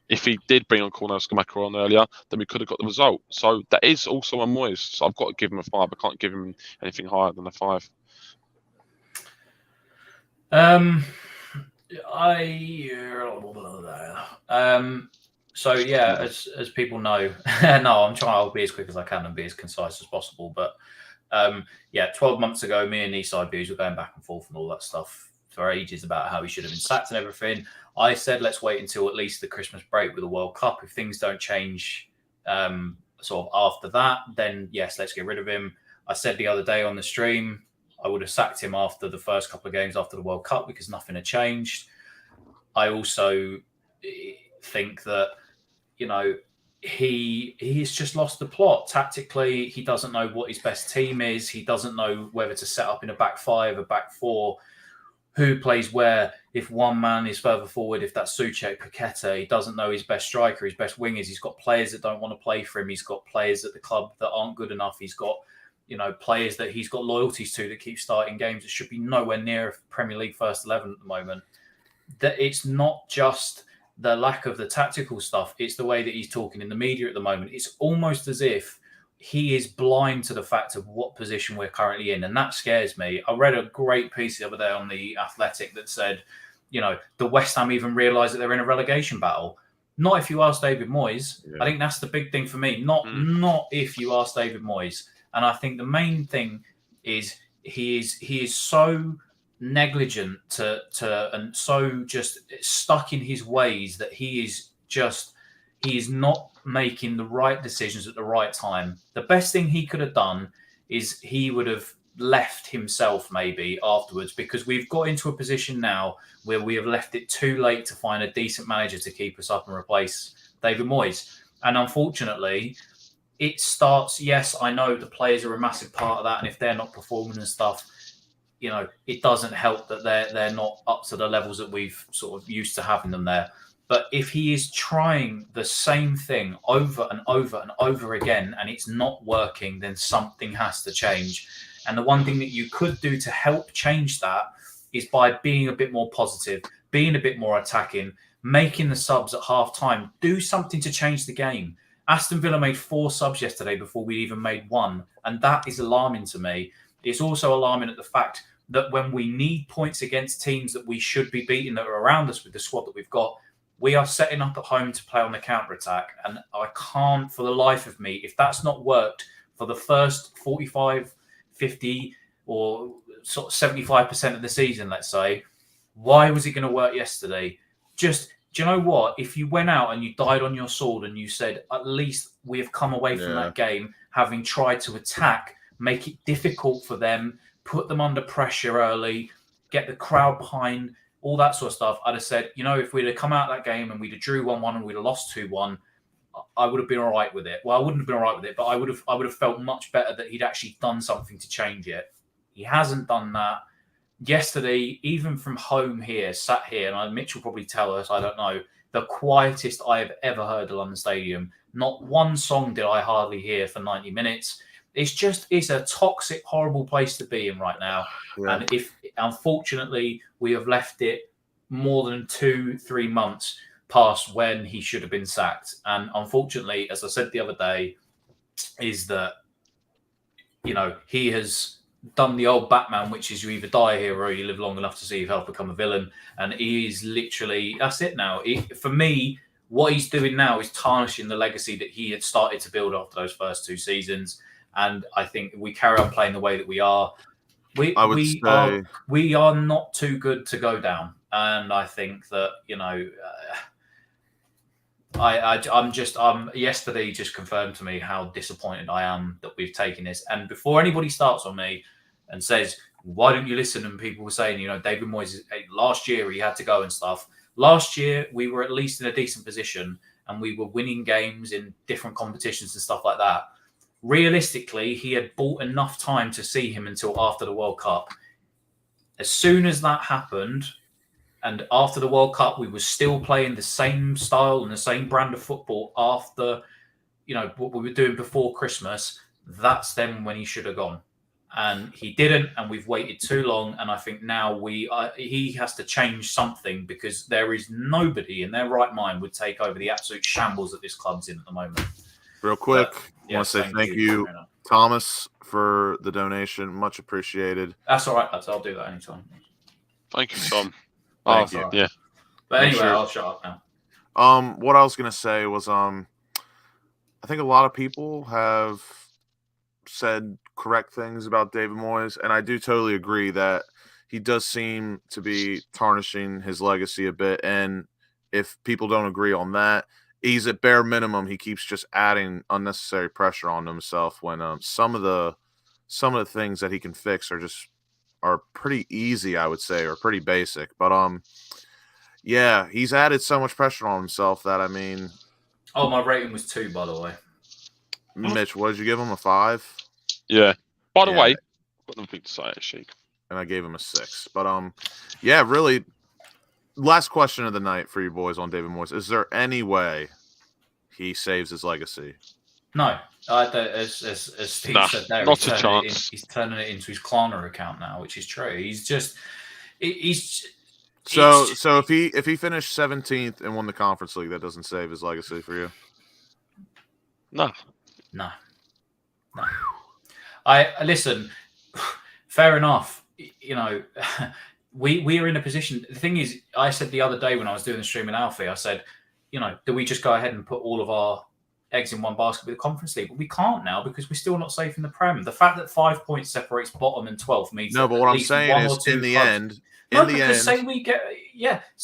If he did bring on Corney or Skamaka on earlier, then we could have got the result. So that is also on Moyes. So I've got to give him a 5. I can't give him anything higher than a 5. So yeah, as people know, no, I'll be as quick as I can and be as concise as possible. But 12 months ago, me and Eastside Views were going back and forth and all that stuff for ages about how he should have been sacked and everything. I said, let's wait until at least the Christmas break with the World Cup. If things don't change sort of after that, then yes, let's get rid of him. I said the other day on the stream, I would have sacked him after the first couple of games after the World Cup because nothing had changed. I also think that, he's just lost the plot. Tactically, he doesn't know what his best team is. He doesn't know whether to set up in a back 5, a back 4, who plays where, if one man is further forward, if that's Soucek, Paqueta. He doesn't know his best striker, his best wingers. He's got players that don't want to play for him. He's got players at the club that aren't good enough. He's got players that he's got loyalties to that keep starting games that should be nowhere near Premier League first 11 at the moment. That it's not just the lack of the tactical stuff, it's the way that he's talking in the media at the moment. It's almost as if he is blind to the fact of what position we're currently in, and that scares me. I read a great piece the other day on The Athletic that said, the West Ham even realise that they're in a relegation battle. Not if you ask David Moyes. Yeah. I think that's the big thing for me. Not if you ask David Moyes. And I think the main thing is he is so negligent and so just stuck in his ways that he is not making the right decisions at the right time. The best thing he could have done is he would have left himself maybe afterwards, because we've got into a position now where we have left it too late to find a decent manager to keep us up and replace David Moyes. And unfortunately, it starts, yes, I know the players are a massive part of that, and if they're not performing and stuff, it doesn't help that they're not up to the levels that we've sort of used to having them there. But if he is trying the same thing over and over and over again and it's not working, then something has to change. And the one thing that you could do to help change that is by being a bit more positive, being a bit more attacking, making the subs at half time, do something to change the game. Aston Villa made 4 subs yesterday before we even made 1. And that is alarming to me. It's also alarming at the fact that when we need points against teams that we should be beating that are around us with the squad that we've got, we are setting up at home to play on the counter-attack. And I can't, for the life of me, if that's not worked for the first 45, 50 or sort of 75% of the season, let's say, why was it going to work yesterday? Just, do you know what? If you went out and you died on your sword and you said, at least we have come away from that game having tried to attack, make it difficult for them, put them under pressure early, get the crowd behind, all that sort of stuff, I'd have said, if we'd have come out of that game and we'd have drew 1-1 and we'd have lost 2-1, I would have been all right with it. Well, I wouldn't have been all right with it, but I would have felt much better that he'd actually done something to change it. He hasn't done that. Yesterday, even from home here, sat here, and Mitch will probably tell us, I don't know, the quietest I have ever heard at London Stadium. Not one song did I hardly hear for 90 minutes. It's a toxic, horrible place to be in right now. Yeah. And if, unfortunately, we have left it more than 2-3 months past when he should have been sacked. And unfortunately, as I said the other day, is that, he has done the old Batman, which is you either die here or you live long enough to see yourself become a villain. And he is literally, that's it now. For me, what he's doing now is tarnishing the legacy that he had started to build after those first 2 seasons. And I think if we carry on playing the way that we are, we are not too good to go down. And I think that, Yesterday just confirmed to me how disappointed I am that we've taken this. And before anybody starts on me and says, why don't you listen? And people were saying, David Moyes, last year he had to go and stuff. Last year we were at least in a decent position and we were winning games in different competitions and stuff like that. Realistically, he had bought enough time to see him until after the World Cup. As soon as that happened, and after the World Cup, we were still playing the same style and the same brand of football after, what we were doing before Christmas. That's then when he should have gone. And he didn't, and we've waited too long. And I think now he has to change something because there is nobody in their right mind would take over the absolute shambles that this club's in at the moment. Real quick, I want to say thank you, Thomas, for the donation. Much appreciated. That's all right, lads. I'll do that anytime. Thank you, Tom. Thank you. Yeah. But anyway, I'll shut up now. What I was gonna say was, I think a lot of people have said correct things about David Moyes, and I do totally agree that he does seem to be tarnishing his legacy a bit. And if people don't agree on that, he's at bare minimum. He keeps just adding unnecessary pressure on himself when some of the things that he can fix are pretty easy, I would say, or pretty basic. But yeah, he's added so much pressure on himself that my rating was 2, by the way. Mitch, what did you give him? A 5? Yeah. By the way, I've got nothing to say actually. And I gave him a 6. But yeah, really. Last question of the night for you boys on David Moyes. Is there any way he saves his legacy? No. As Steve said there, not a chance. He's turning it into his Klarna account now, which is true. So if he finished 17th and won the Conference League, that doesn't save his legacy for you? No. I listen. Fair enough. We are in a position. The thing is, I said the other day when I was doing the stream in Alfie, I said, do we just go ahead and put all of our eggs in one basket with the Conference League? But we can't now because we're still not safe in the Prem. The fact that 5 points separates bottom and 12th means no. But what I'm saying is, in the end, say we get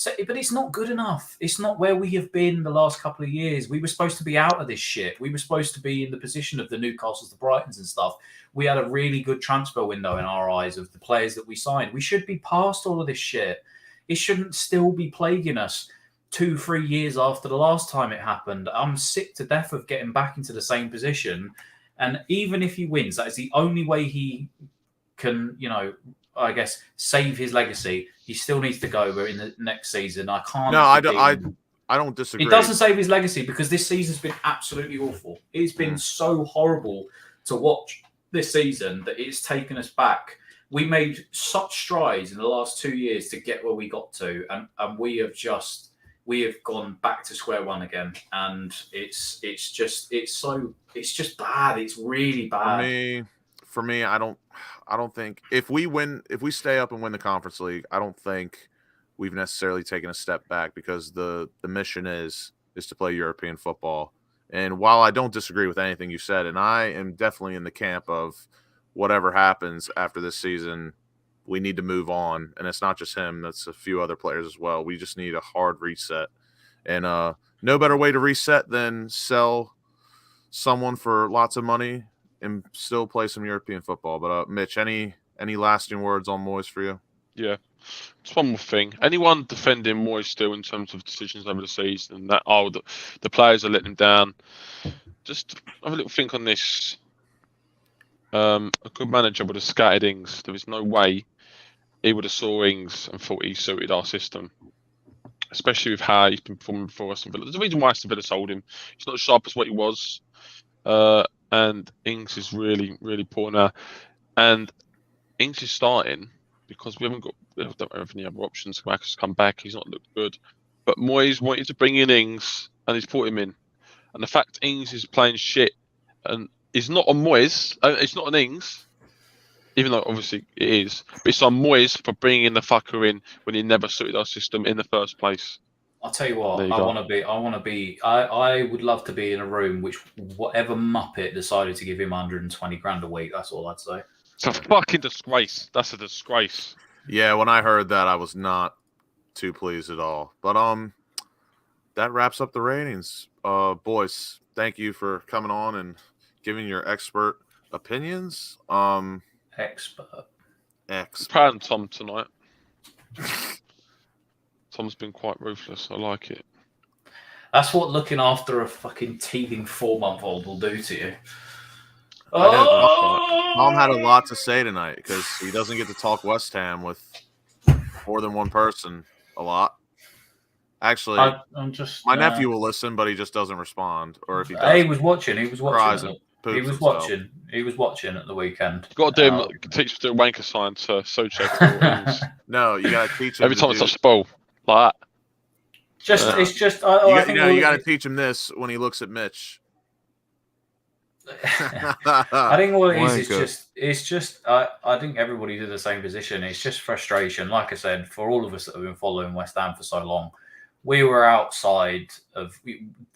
but it's not good enough. It's not where we have been the last couple of years. We were supposed to be out of this shit. We were supposed to be in the position of the Newcastles, the Brightons, and stuff. We had a really good transfer window in our eyes of the players that we signed. We should be past all of this shit. It shouldn't still be plaguing us 2-3 years after the last time it happened. I'm sick to death of getting back into the same position. And even if he wins, that is the only way he can, I guess, save his legacy. He still needs to go. We're in the next season. I can't. No, I don't disagree. It doesn't save his legacy because this season's been absolutely awful. It's been so horrible to watch this season that it's taken us back. We made such strides in the last 2 years to get where we got to, and we have gone back to square one again. And it's just bad. It's really bad. For me, I don't think if we stay up and win the Conference League, I don't think we've necessarily taken a step back because the mission is to play European football. And while I don't disagree with anything you said, and I am definitely in the camp of whatever happens after this season, we need to move on. And it's not just him, that's a few other players as well. We just need a hard reset. And no better way to reset than sell someone for lots of money and still play some European football. But Mitch, any lasting words on Moyes for you? Yeah. Just one more thing. Anyone defending Moyes still in terms of decisions over the season and that the players are letting him down, just have a little think on this. A good manager would have scattered Ings. There is no way he would have saw Ings and thought he suited our system, especially with how he's been performing for Aston Villa. There's a reason why Aston Villa sold him. He's not as sharp as what he was. And Ings is really, really poor now. And Ings is starting because we don't have any other options. Marcus come back. He's not looked good. But Moyes wanted to bring in Ings and he's put him in. And the fact Ings is playing shit and it's not on Moyes. It's not on Ings, even though obviously it is. But it's on Moyes for bringing in the fucker in when he never suited our system in the first place. I'll tell you what, I would love to be in a room which whatever Muppet decided to give him 120 grand a week. That's all I'd say. It's a fucking disgrace. That's a disgrace. Yeah, when I heard that, I was not too pleased at all. But that wraps up the ratings. Boys, thank you for coming on and giving your expert opinions. Expert. Proud of Tom tonight. Tom's been quite ruthless. I like it. That's what looking after a fucking teething 4-month-old will do to you. Tom had a lot to say tonight because he doesn't get to talk West Ham with more than one person a lot. Actually, I'm just. My nephew will listen, but he just doesn't respond. Or if he does, he was watching. He was watching. He was watching. He was watching at the weekend. You've got to teach him to do a wanker sign to Soucek. No, you got to teach him. Every time it's touch the ball, like that. It's just. You got to teach him this when he looks at Mitch. I think all it is just. I think everybody's in the same position. It's just frustration. Like I said, for all of us that have been following West Ham for so long, we were outside of.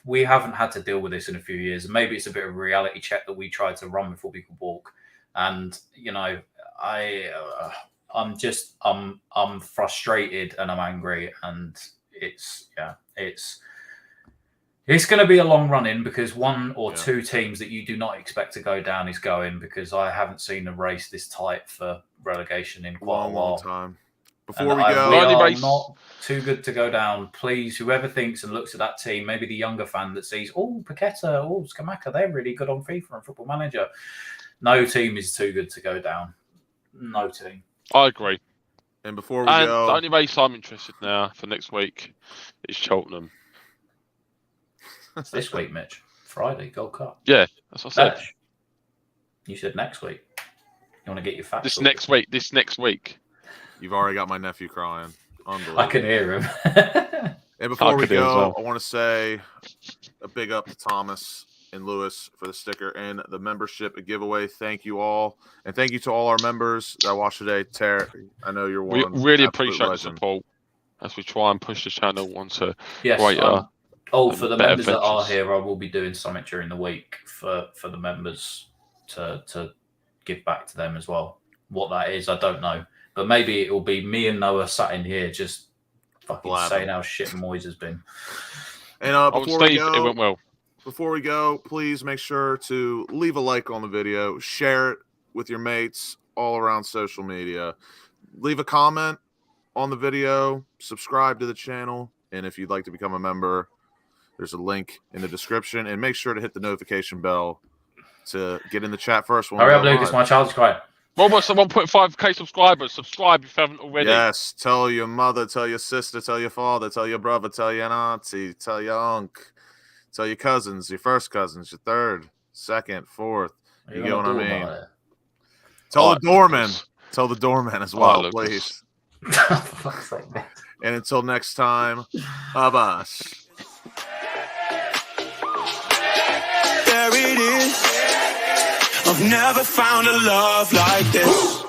We haven't had to deal with this in a few years. Maybe it's a bit of a reality check that we tried to run before we could walk. And I'm frustrated and I'm angry, and it's going to be a long run in because one or two teams that you do not expect to go down is going, because I haven't seen a race this tight for relegation in quite a while. Long time. Before we go, we are not too good to go down. Please, whoever thinks and looks at that team, maybe the younger fan that sees, Paqueta, Scamacca, they're really good on FIFA and Football Manager. No team is too good to go down. No team. I agree. And before we go, the only race I'm interested now for next week is Cheltenham. It's this week, Mitch. Friday, Gold Cup. Yeah, that's what I said. You said next week. You want to get your facts? This next week. You've already got my nephew crying. Unbelievable. I can hear him. And before we go, I want to say a big up to Thomas and Lewis for the sticker and the membership giveaway. Thank you all. And thank you to all our members that watched today. Terry, I know you're one. We really appreciate the support as we try and push the channel onto greater. For the members that are here, I will be doing something during the week for the members to give back to them as well. What that is, I don't know. But maybe it will be me and Noah sat in here just fucking saying how shit Moyes has been. And it went well. Before we go, please make sure to leave a like on the video, share it with your mates all around social media, leave a comment on the video, subscribe to the channel, and if you'd like to become a member, there's a link in the description, and make sure to hit the notification bell to get in the chat first. Hurry up, Lucas, my child's crying. Almost 1.5k subscribers. Subscribe if you haven't already. Yes, tell your mother, tell your sister, tell your father, tell your brother, tell your auntie, tell your uncle, tell your cousins, your first cousins, your third, second, fourth. You get what I mean? Tell the doorman. Tell the doorman as well, please. And until next time, Abbas. There it is. I've never found a love like this.